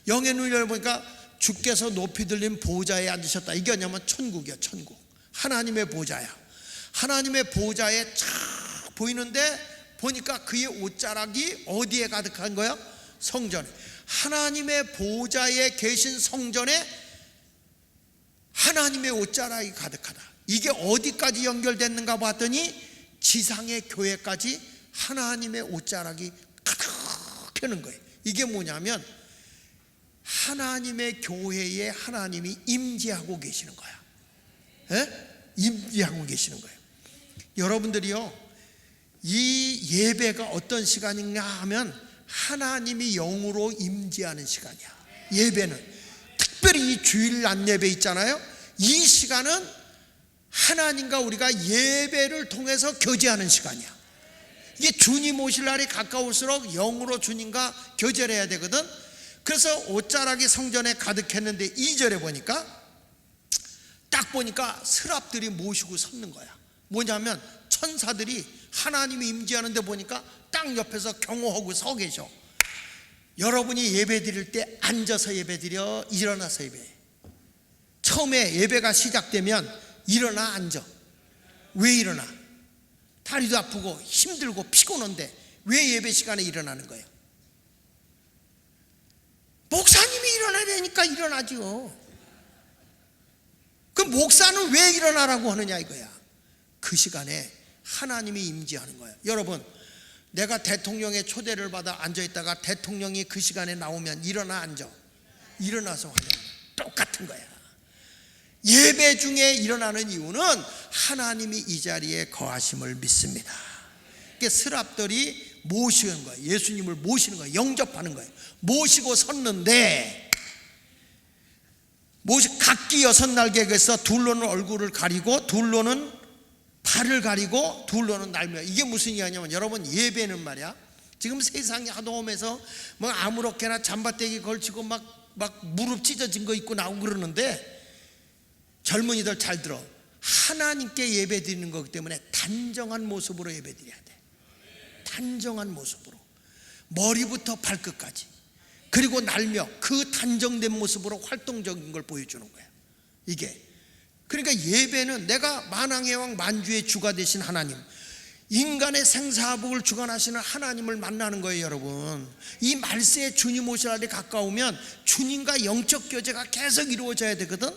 영의 눈이 열보니까 주께서 높이 들린 보좌에 앉으셨다. 이게 뭐냐면 천국이야. 천국. 하나님의 보좌야. 하나님의 보좌에 쫙 보이는데 보니까 그의 옷자락이 어디에 가득한 거야? 성전에. 하나님의 보좌에 계신 성전에 하나님의 옷자락이 가득하다. 이게 어디까지 연결됐는가 봤더니 지상의 교회까지 하나님의 옷자락이 가득하는 거예요. 이게 뭐냐면 하나님의 교회에 하나님이 임재하고 계시는 거야. 임재하고 계시는 거예요. 여러분들이요, 이 예배가 어떤 시간인가 하면 하나님이 영으로 임재하는 시간이야. 예배는 특별히 이 주일 안예배 있잖아요. 이 시간은 하나님과 우리가 예배를 통해서 교제하는 시간이야. 이게 주님 오실 날이 가까울수록 영으로 주님과 교제를 해야 되거든. 그래서 옷자락이 성전에 가득했는데 2절에 보니까 딱 보니까 스랍들이 모시고 섰는 거야. 뭐냐면 천사들이 하나님이 임재하는데 보니까 딱 옆에서 경호하고 서 계셔. 여러분이 예배 드릴 때 앉아서 예배 드려, 일어나서 예배. 처음에 예배가 시작되면 일어나 앉아. 왜 일어나? 다리도 아프고 힘들고 피곤한데 왜 예배 시간에 일어나는 거예요? 목사님이 일어나려니까 일어나죠. 그 목사는 왜 일어나라고 하느냐 이거야. 그 시간에 하나님이 임재하는 거예요. 여러분, 내가 대통령의 초대를 받아 앉아있다가 대통령이 그 시간에 나오면 일어나 앉아. 일어나서 환영하는 똑같은 거야. 예배 중에 일어나는 이유는 하나님이 이 자리에 거하심을 믿습니다. 스랍들이 모시는 거예요. 예수님을 모시는 거예요. 영접하는 거예요. 모시고 섰는데 각기 6날개에서 둘로는 얼굴을 가리고 둘로는 발을 가리고 둘로는 날며. 이게 무슨 이야기냐면 여러분, 예배는 말이야, 지금 세상이 하도 오면서 뭐 아무렇게나 잠바떼기 걸치고 막 무릎 찢어진 거 입고 나오고 그러는데, 젊은이들 잘 들어. 하나님께 예배 드리는 거기 때문에 단정한 모습으로 예배 드려야 돼. 단정한 모습으로, 머리부터 발끝까지. 그리고 날며 그 단정된 모습으로 활동적인 걸 보여주는 거야. 이게 그러니까 예배는 내가 만왕의 왕 만주의 주가 되신 하나님, 인간의 생사복을 주관하시는 하나님을 만나는 거예요. 여러분, 이 말세에 주님 오실 날이 가까우면 주님과 영적 교제가 계속 이루어져야 되거든.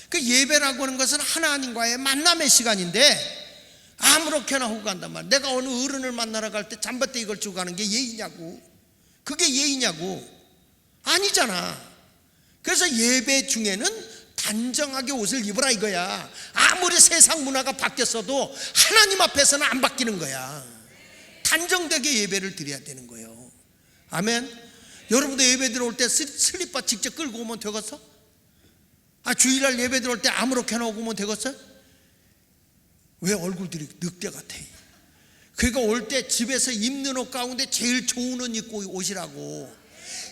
그 예배라고 하는 것은 하나님과의 만남의 시간인데 아무렇게나 하고 간단 말이야. 내가 어느 어른을 만나러 갈 때 잠바떼기 걸치고 가는 게 예의냐고. 그게 예의냐고. 아니잖아. 그래서 예배 중에는 단정하게 옷을 입으라 이거야. 아무리 세상 문화가 바뀌었어도 하나님 앞에서는 안 바뀌는 거야. 단정되게 예배를 드려야 되는 거예요. 아멘. 여러분도 예배 들어올 때 슬리퍼 직접 끌고 오면 되겠어? 주일날 예배 들어올 때 아무렇게나 오고 오면 되겠어? 왜 얼굴들이 늑대 같아? 그러니까 올 때 집에서 입는 옷 가운데 제일 좋은 옷 입고 오시라고.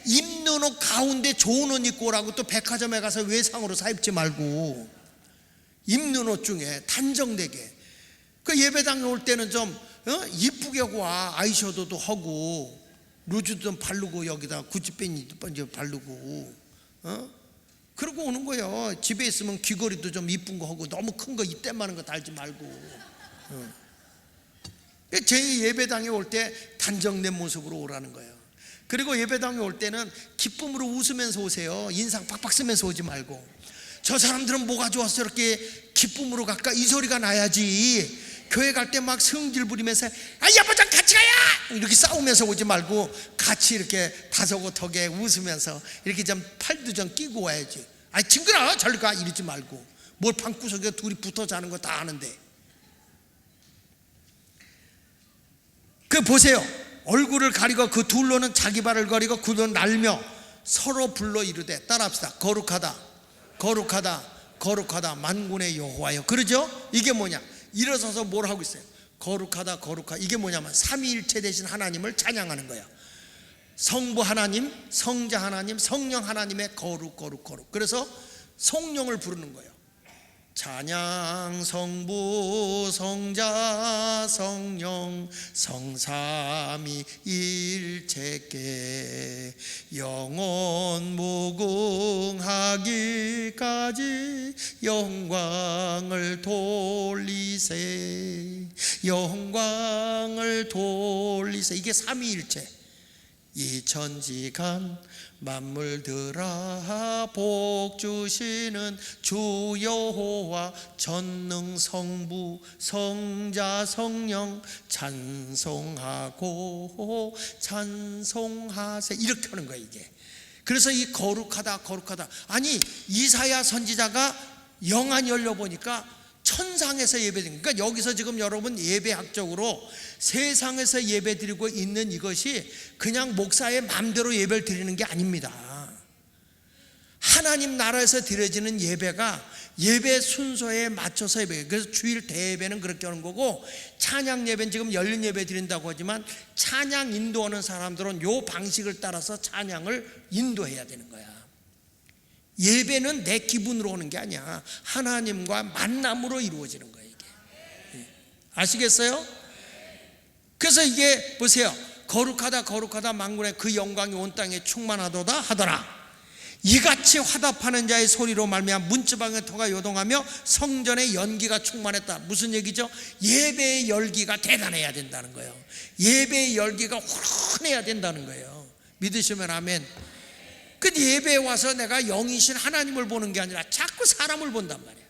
입는 옷 가운데 좋은 옷 입고 오라고. 또 백화점에 가서 외상으로 사 입지 말고 입는 옷 중에 단정되게. 그 예배당에 올 때는 좀 이쁘게 와. 아이셔도도 하고 루즈도 좀 바르고 여기다 구찌빼니도 바르고 그러고 오는 거예요. 집에 있으면 귀걸이도 좀 이쁜 거 하고 너무 큰 거 입대 많은 거 달지 말고. 제 예배당에 올 때 단정된 모습으로 오라는 거예요. 그리고 예배당에 올 때는 기쁨으로 웃으면서 오세요. 인상 팍팍 쓰면서 오지 말고. 저 사람들은 뭐가 좋아서 저렇게 기쁨으로 갈까? 이 소리가 나야지. 교회 갈 때 막 성질 부리면서 여보장 같이 가야 이렇게 싸우면서 오지 말고 같이 이렇게 다소곳하게 웃으면서 이렇게 좀 팔도 좀 끼고 와야지. 친구라 저리 가 이러지 말고. 뭘 방구석에 둘이 붙어 자는 거 다 아는데. 보세요. 얼굴을 가리고 그 둘로는 자기 발을 가리고 그들은 날며 서로 불러 이르되, 따라합시다. 거룩하다 거룩하다 거룩하다 만군의 여호와여. 그러죠? 이게 뭐냐? 일어서서 뭘 하고 있어요? 거룩하다 거룩하다. 이게 뭐냐면 삼위일체 되신 하나님을 찬양하는 거야. 성부 하나님, 성자 하나님, 성령 하나님의 거룩 거룩 거룩. 그래서 성령을 부르는 거예요. 찬양 성부 성자 성령 성삼위 일체께 영원 무궁하기까지 영광을 돌리세 영광을 돌리세. 이게 삼위일체. 이 천지간 만물들아 복 주시는 주 여호와 전능 성부 성자 성령 찬송하고 찬송하세. 이렇게 하는 거예요 이게. 그래서 이 거룩하다 거룩하다. 아니 이사야 선지자가 영안이 열려보니까 천상에서 예배드리는, 그러니까 여기서 지금 여러분 예배학적으로 세상에서 예배드리고 있는 이것이 그냥 목사의 마음대로 예배를 드리는 게 아닙니다. 하나님 나라에서 드려지는 예배가 예배 순서에 맞춰서 예배. 그래서 주일 대예배는 그렇게 하는 거고, 찬양 예배는 지금 열린 예배 드린다고 하지만 찬양 인도하는 사람들은 요 방식을 따라서 찬양을 인도해야 되는 거야. 예배는 내 기분으로 오는 게 아니야. 하나님과 만남으로 이루어지는 거예요 이게. 아시겠어요? 그래서 이게 보세요. 거룩하다 거룩하다 만군의 그 영광이 온 땅에 충만하도다 하더라. 이같이 화답하는 자의 소리로 말미암아 문지방의 터가 요동하며 성전의 연기가 충만했다. 무슨 얘기죠? 예배의 열기가 대단해야 된다는 거예요. 예배의 열기가 훈훈해야 된다는 거예요. 믿으시면 아멘. 그 예배에 와서 내가 영이신 하나님을 보는 게 아니라 자꾸 사람을 본단 말이에요.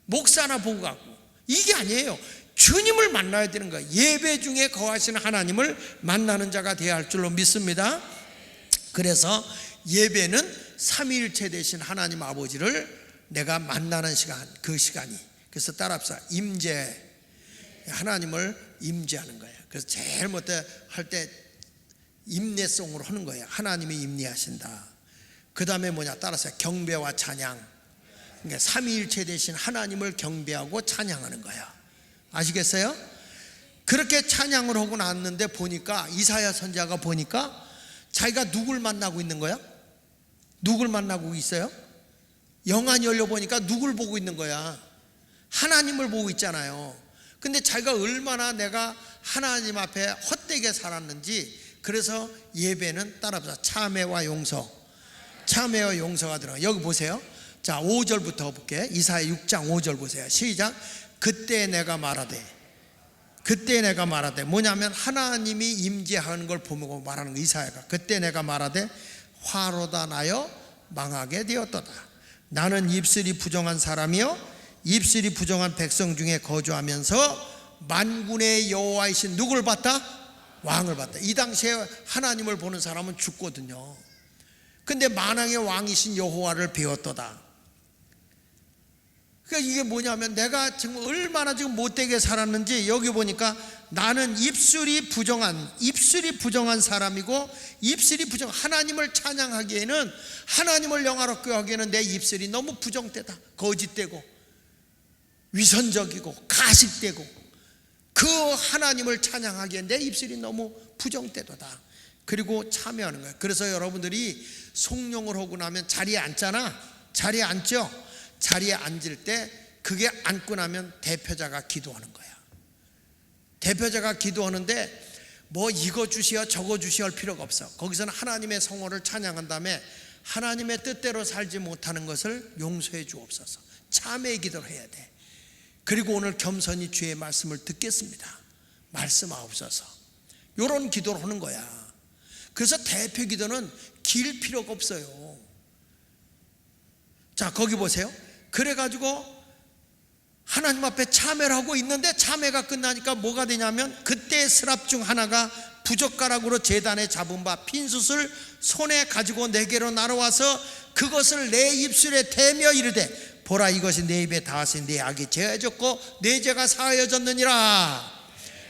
목사나 보고 가고. 이게 아니에요. 주님을 만나야 되는 거예요. 예배 중에 거하시는 하나님을 만나는 자가 되어야 할 줄로 믿습니다. 그래서 예배는 삼위일체 되신 하나님 아버지를 내가 만나는 시간, 그 시간이. 그래서 따라합시다. 임재. 하나님을 임재하는 거예요. 그래서 제일 먼저 할 때 임례송으로 하는 거예요. 하나님이 임례하신다. 그 다음에 뭐냐? 따라서 경배와 찬양. 그러니까 삼위일체 되신 하나님을 경배하고 찬양하는 거야. 아시겠어요? 그렇게 찬양을 하고 났는데 보니까 이사야 선지자가 보니까 자기가 누굴 만나고 있는 거야? 누굴 만나고 있어요? 영안이 열려보니까 누굴 보고 있는 거야? 하나님을 보고 있잖아요. 근데 자기가 얼마나 내가 하나님 앞에 헛되게 살았는지. 그래서 예배는 따라합시다. 참회와 용서. 참회와 용서가 들어가. 여기 보세요. 자, 5절부터 볼게요. 이사야 6장 5절 보세요. 시작. 그때 내가 말하되. 그때 내가 말하되. 뭐냐면 하나님이 임재하는 걸 보고 말하는 거. 이사야가 그때 내가 말하되 화로다 나여 망하게 되었도다. 나는 입술이 부정한 사람이요 입술이 부정한 백성 중에 거주하면서 만군의 여호와이신 누구를 봤다? 왕을 봤다. 이 당시에 하나님을 보는 사람은 죽거든요. 근데 만왕의 왕이신 여호와를 배웠도다. 그러니까 이게 뭐냐면 내가 지금 얼마나 지금 못되게 살았는지 여기 보니까 나는 입술이 부정한 사람이고 입술이 하나님을 찬양하기에는 하나님을 영화롭게 하기에는 내 입술이 너무 부정되다. 거짓되고 위선적이고 가식되고 그 하나님을 찬양하기에 내 입술이 너무 부정되도다. 그리고 참여하는 거예요. 그래서 여러분들이 송룡을 하고 나면 자리에 앉잖아. 자리에 앉죠. 자리에 앉을 때 그게 앉고 나면 대표자가 기도하는 거야. 대표자가 기도하는데 뭐 이거 주시오 저거 주시오 할 필요가 없어. 거기서는 하나님의 성호를 찬양한 다음에 하나님의 뜻대로 살지 못하는 것을 용서해 주옵소서. 참회의 기도를 해야 돼. 그리고 오늘 겸손히 주의 말씀을 듣겠습니다. 말씀하옵소서. 이런 기도를 하는 거야. 그래서 대표 기도는 길 필요가 없어요. 자, 거기 보세요. 그래가지고 하나님 앞에 참회를 하고 있는데 참회가 끝나니까 뭐가 되냐면 그때 스랍 중 하나가 부젓가락으로 제단에 잡은 바 핀숯을 손에 가지고 내게로 날아와서 그것을 내 입술에 대며 이르되 보라, 이것이 내 입에 닿았으니 내 악이 제해졌고 내 죄가 사하여졌느니라.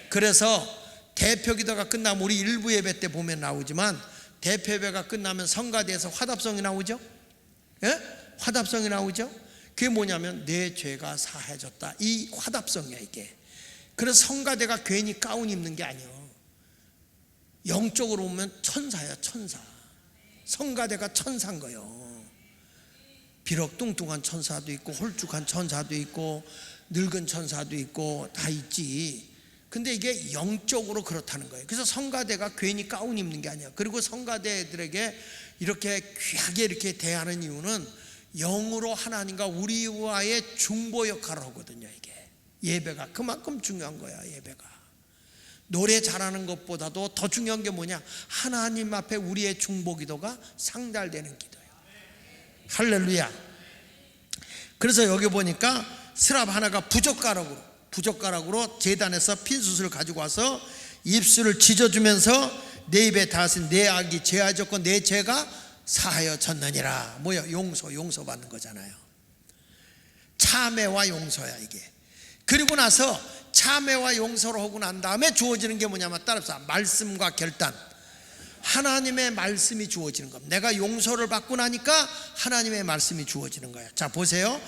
그래서 대표 기도가 끝나면 우리 일부 예배 때 보면 나오지만 대표 예배가 끝나면 성가대에서 화답성이 나오죠. 예? 화답성이 나오죠. 그게 뭐냐면 내 죄가 사해졌다, 이 화답성이야 이게. 그래서 성가대가 괜히 가운 입는 게 아니에요. 영적으로 보면 천사야, 천사. 성가대가 천사인 거예요. 비록 뚱뚱한 천사도 있고 홀쭉한 천사도 있고 늙은 천사도 있고 다 있지. 근데 이게 영적으로 그렇다는 거예요. 그래서 성가대가 괜히 가운 입는 게 아니야. 그리고 성가대들에게 이렇게 귀하게 이렇게 대하는 이유는 영으로 하나님과 우리와의 중보 역할을 하거든요. 이게 예배가 그만큼 중요한 거야. 예배가 노래 잘하는 것보다도 더 중요한 게 뭐냐, 하나님 앞에 우리의 중보 기도가 상달되는 기도예요. 할렐루야. 그래서 여기 보니까 스랍 하나가 부젓가락으로 제단에서 핀숯을 가지고 와서 입술을 찢어주면서 내 입에 닿았으니 내 악이 제하였고 내 죄가 사하여졌느니라. 뭐야? 용서 받는 거잖아요. 참회와 용서야 이게. 그리고 나서 참회와 용서를 하고 난 다음에 주어지는 게 뭐냐면 따라서 말씀과 결단. 하나님의 말씀이 주어지는 겁니다. 내가 용서를 받고 나니까 하나님의 말씀이 주어지는 거예요. 자, 보세요.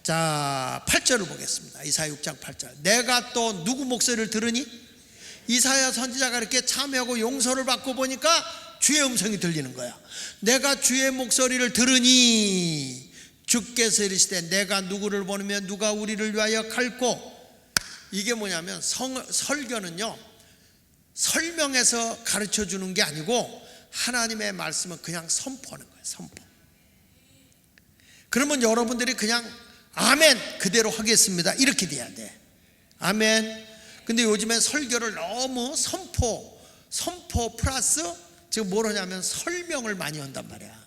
자, 8절을 보겠습니다. 이사야 6장 8절. 내가 또 누구 목소리를 들으니? 이사야 선지자가 이렇게 참회하고 용서를 받고 보니까 주의 음성이 들리는 거야. 내가 주의 목소리를 들으니 주께서 이르시되 내가 누구를 보내면 누가 우리를 위하여 갈고. 이게 뭐냐면 설교는요, 설명해서 가르쳐 주는 게 아니고 하나님의 말씀은 그냥 선포하는 거예요. 선포. 그러면 여러분들이 그냥 아멘 그대로 하겠습니다 이렇게 돼야 돼. 아멘. 근데 요즘엔 설교를 너무 선포 플러스 지금 뭘 하냐면 설명을 많이 한단 말이야.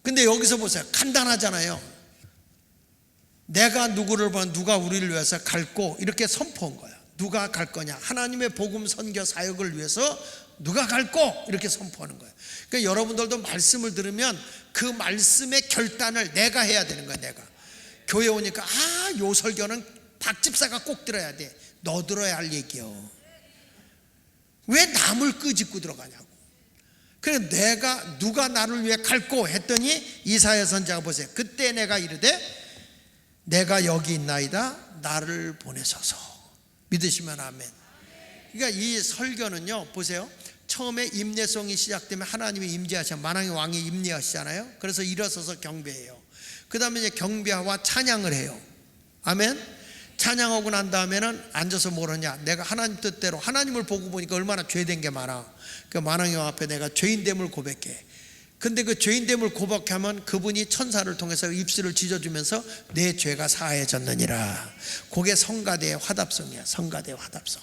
근데 여기서 보세요. 간단하잖아요. 내가 누구를 보면 누가 우리를 위해서 갈고 이렇게 선포한 거야. 누가 갈 거냐? 하나님의 복음 선교 사역을 위해서 누가 갈고 이렇게 선포하는 거예요. 그러니까 여러분들도 말씀을 들으면 그 말씀의 결단을 내가 해야 되는 거야. 내가 교회 오니까 요 설교는 박 집사가 꼭 들어야 돼. 너 들어야 할 얘기요. 왜 남을 끄집고 들어가냐고. 그래서 내가 누가 나를 위해 갈고 했더니 이사야 선지자가 보세요. 그때 내가 이르되 내가 여기 있나이다 나를 보내소서. 믿으시면 아멘. 그러니까 이 설교는요, 보세요. 처음에 임례송이 시작되면 하나님이 임재하시잖아요. 만왕의 왕이 임재하시잖아요. 그래서 일어서서 경배해요. 그 다음에 이제 경배와 찬양을 해요. 아멘. 찬양하고 난 다음에는 앉아서 뭘 하냐, 내가 하나님 뜻대로 하나님을 보고 보니까 얼마나 죄된 게 많아. 그 만왕의 왕 앞에 내가 죄인됨을 고백해. 근데 그 죄인됨을 고백하면 그분이 천사를 통해서 입술을 찢어주면서 내 죄가 사해졌느니라. 그게 성가대의 화답성이야. 성가대의 화답성.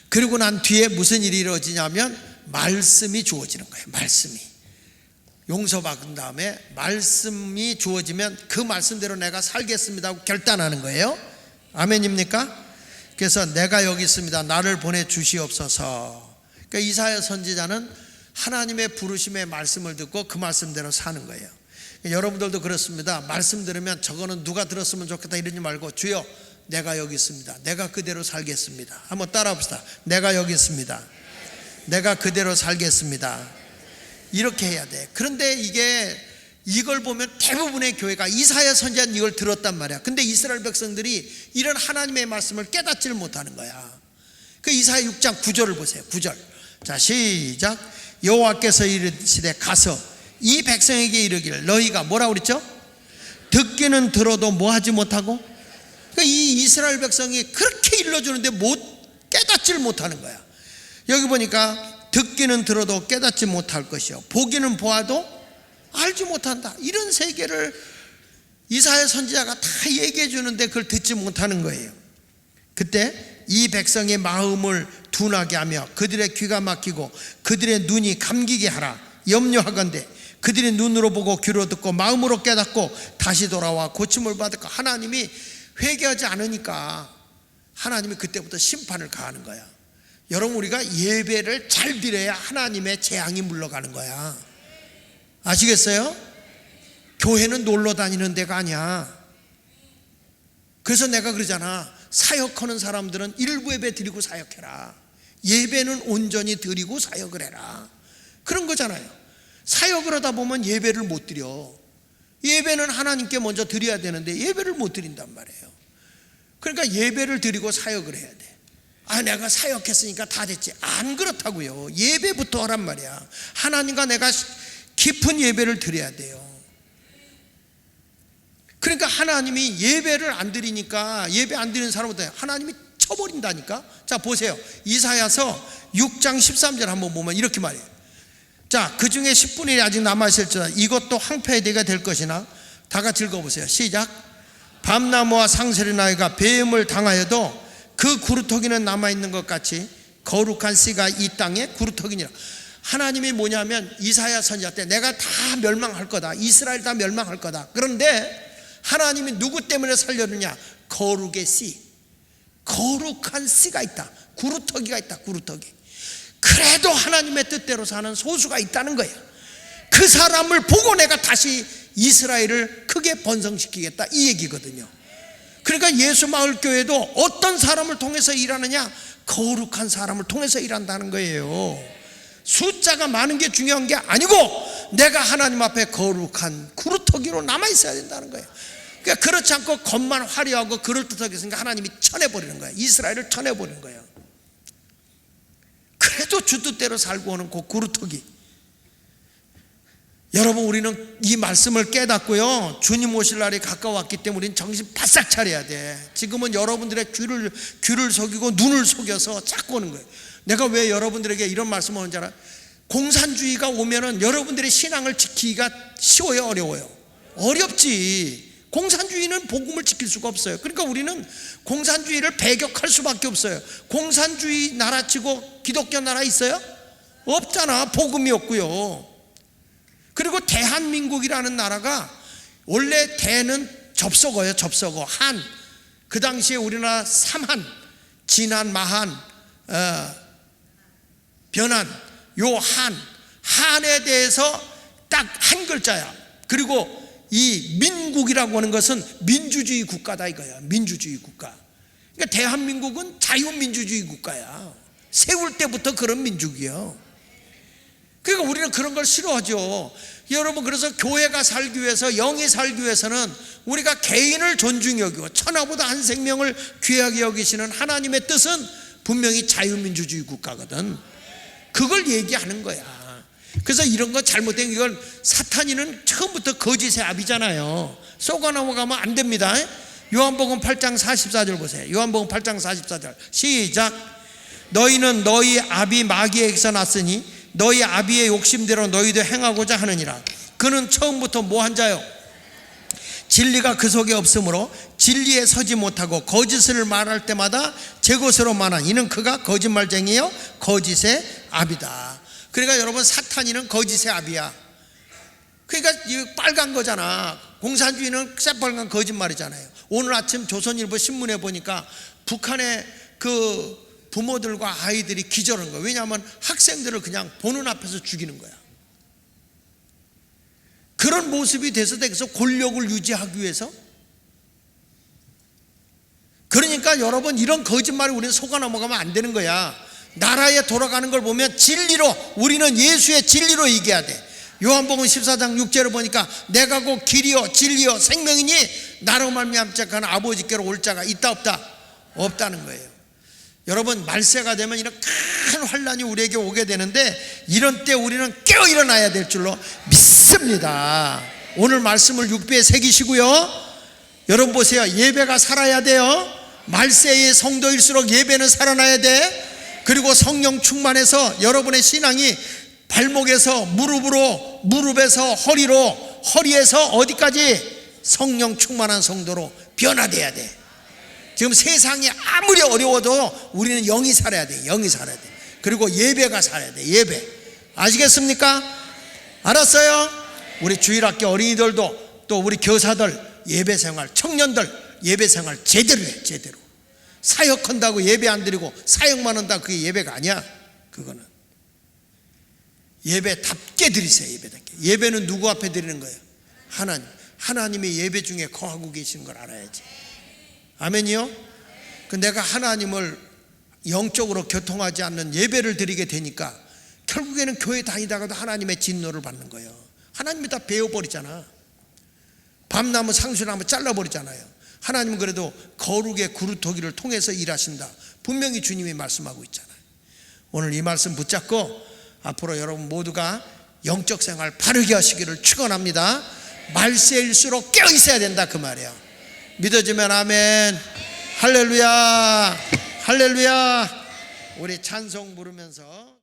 그리고 난 뒤에 무슨 일이 이루어지냐면 말씀이 주어지는 거예요. 말씀이 용서받은 다음에 말씀이 주어지면 그 말씀대로 내가 살겠습니다 하고 결단하는 거예요. 아멘입니까? 그래서 내가 여기 있습니다 나를 보내주시옵소서. 그러니까 이사야 선지자는 하나님의 부르심의 말씀을 듣고 그 말씀대로 사는 거예요. 여러분들도 그렇습니다. 말씀 들으면 저거는 누가 들었으면 좋겠다 이러지 말고 주여 내가 여기 있습니다. 내가 그대로 살겠습니다. 한번 따라 봅시다. 내가 여기 있습니다. 내가 그대로 살겠습니다. 이렇게 해야 돼. 그런데 이걸 보면 대부분의 교회가 이사야 선지자는 이걸 들었단 말이야. 근데 이스라엘 백성들이 이런 하나님의 말씀을 깨닫지를 못하는 거야. 그 이사야 6장 9절을 보세요. 9절. 자, 시작. 여호와께서 이르시되 가서 이 백성에게 이르기를 너희가 뭐라고 그랬죠? 듣기는 들어도 뭐 하지 못하고. 그러니까 이 이스라엘 백성이 그렇게 일러주는데 깨닫지를 못하는 거야. 여기 보니까 듣기는 들어도 깨닫지 못할 것이요 보기는 보아도 알지 못한다. 이런 세계를 이사야 선지자가 다 얘기해 주는데 그걸 듣지 못하는 거예요. 그때 이 백성의 마음을 둔하게 하며 그들의 귀가 막히고 그들의 눈이 감기게 하라. 염려하건대 그들이 눈으로 보고 귀로 듣고 마음으로 깨닫고 다시 돌아와 고침을 받을까. 하나님이 회개하지 않으니까 하나님이 그때부터 심판을 가하는 거야. 여러분, 우리가 예배를 잘 드려야 하나님의 재앙이 물러가는 거야. 아시겠어요? 교회는 놀러 다니는 데가 아니야. 그래서 내가 그러잖아. 사역하는 사람들은 일부 예배 드리고 사역해라. 예배는 온전히 드리고 사역을 해라. 그런 거잖아요. 사역을 하다 보면 예배를 못 드려. 예배는 하나님께 먼저 드려야 되는데 예배를 못 드린단 말이에요. 그러니까 예배를 드리고 사역을 해야 돼. 내가 사역했으니까 다 됐지. 안 그렇다고요. 예배부터 하란 말이야. 하나님과 내가 깊은 예배를 드려야 돼요. 그러니까 하나님이 예배를 안 드리니까, 예배 안 드리는 사람부터 하나님이 쳐버린다니까. 자, 보세요. 이사야서 6장 13절 한번 보면 이렇게 말해요. 자, 그 중에 10분의 1이 아직 남아있을지라 이것도 황폐되게 될 것이나. 다 같이 읽어보세요. 시작. 밤나무와 상세리 나이가 배임을 당하여도 그 구루터기는 남아있는 것 같이 거룩한 씨가 이 땅에 구루터기니라. 하나님이 뭐냐면 이사야 선지자 때 내가 다 멸망할 거다. 이스라엘 다 멸망할 거다. 그런데 하나님이 누구 때문에 살려느냐? 거룩의 씨, 거룩한 씨가 있다. 구루터기가 있다. 구루터기. 그래도 하나님의 뜻대로 사는 소수가 있다는 거예요. 그 사람을 보고 내가 다시 이스라엘을 크게 번성시키겠다, 이 얘기거든요. 그러니까 예수 마을 교회도 어떤 사람을 통해서 일하느냐? 거룩한 사람을 통해서 일한다는 거예요. 숫자가 많은 게 중요한 게 아니고 내가 하나님 앞에 거룩한 구루터기로 남아있어야 된다는 거예요. 그러니까 그렇지 않고 겉만 화려하고 그럴듯하게 있으니까 하나님이 쳐내버리는 거예요. 이스라엘을 쳐내버리는 거예요. 그래도 주 뜻대로 살고 오는 그 구루터기. 여러분, 우리는 이 말씀을 깨닫고요, 주님 오실 날이 가까웠기 때문에 우리는 정신 바싹 차려야 돼. 지금은 여러분들의 귀를 속이고 눈을 속여서 자꾸 오는 거예요. 내가 왜 여러분들에게 이런 말씀을 하는지 알아요? 공산주의가 오면은 여러분들의 신앙을 지키기가 쉬워요, 어려워요? 어렵지. 공산주의는 복음을 지킬 수가 없어요. 그러니까 우리는 공산주의를 배격할 수밖에 없어요. 공산주의 나라치고 기독교 나라 있어요? 없잖아. 복음이 없고요. 그리고 대한민국이라는 나라가 원래 대는 접속어예요. 접속어. 한. 그 당시에 우리나라 삼한, 진한, 마한, 변한, 요 한에 대해서 딱 한 글자야. 그리고 이 민국이라고 하는 것은 민주주의 국가다 이거야. 민주주의 국가. 그러니까 대한민국은 자유민주주의 국가야. 세울 때부터 그런 민족이에요. 그러니까 우리는 그런 걸 싫어하죠. 여러분, 그래서 교회가 살기 위해서, 영이 살기 위해서는 우리가 개인을 존중히 여기고 천하보다 한 생명을 귀하게 여기시는 하나님의 뜻은 분명히 자유민주주의 국가거든. 그걸 얘기하는 거야. 그래서 이런 거 잘못된, 이걸 사탄이는 처음부터 거짓의 압이잖아요. 쏘가 넘어가면 안 됩니다. 요한복음 8장 44절 보세요. 요한복음 8장 44절 시작. 너희는 너희 아비 마귀에게서 났으니 너희 아비의 욕심대로 너희도 행하고자 하느니라. 그는 처음부터 뭐한 자요? 진리가 그 속에 없으므로 진리에 서지 못하고 거짓을 말할 때마다 제 것으로 말한 이는 그가 거짓말쟁이요 거짓의 압이다. 그러니까 여러분, 사탄이는 거짓의 압이야. 그러니까 이 빨간 거잖아. 공산주의는 새빨간 거짓말이잖아요. 오늘 아침 조선일보 신문에 보니까 북한의 그 부모들과 아이들이 기절한 거예요. 왜냐하면 학생들을 그냥 보는 앞에서 죽이는 거야. 그런 모습이 돼서 권력을 유지하기 위해서. 그러니까 여러분, 이런 거짓말에 우리는 속아 넘어가면 안 되는 거야. 나라에 돌아가는 걸 보면 진리로, 우리는 예수의 진리로 얘기해야 돼. 요한복음 14장 6절을 보니까 내가 곧 길이요 진리요 생명이니 나로 말미암자는 아버지께로 올 자가 있다 없다? 없다는 거예요. 여러분, 말세가 되면 이런 큰 환난이 우리에게 오게 되는데 이런 때 우리는 깨어 일어나야 될 줄로 믿습니다. 오늘 말씀을 6배에 새기시고요. 여러분 보세요. 예배가 살아야 돼요. 말세의 성도일수록 예배는 살아나야 돼. 그리고 성령 충만해서 여러분의 신앙이 발목에서 무릎으로, 무릎에서 허리로, 허리에서 어디까지? 성령 충만한 성도로 변화돼야 돼. 지금 세상이 아무리 어려워도 우리는 영이 살아야 돼. 영이 살아야 돼. 그리고 예배가 살아야 돼. 예배. 아시겠습니까? 알았어요? 우리 주일학교 어린이들도 또 우리 교사들 예배 생활, 청년들 예배 생활 제대로 해. 제대로. 사역한다고 예배 안 드리고 사역만 한다고 그게 예배가 아니야. 그거는 예배답게 드리세요. 예배답게. 예배는 누구 앞에 드리는 거예요? 하나님. 하나님이 예배 중에 거하고 계시는 걸 알아야지. 아멘이요? 그 내가 하나님을 영적으로 교통하지 않는 예배를 드리게 되니까 결국에는 교회 다니다가도 하나님의 진노를 받는 거예요. 하나님이 다 베어버리잖아. 밤나무 상수나무 잘라버리잖아요. 하나님은 그래도 거룩의 구루토기를 통해서 일하신다. 분명히 주님이 말씀하고 있잖아요. 오늘 이 말씀 붙잡고 앞으로 여러분 모두가 영적 생활 바르게 하시기를 축원합니다. 말세일수록 깨어 있어야 된다 그 말이에요. 믿어지면 아멘. 할렐루야. 할렐루야. 우리 찬송 부르면서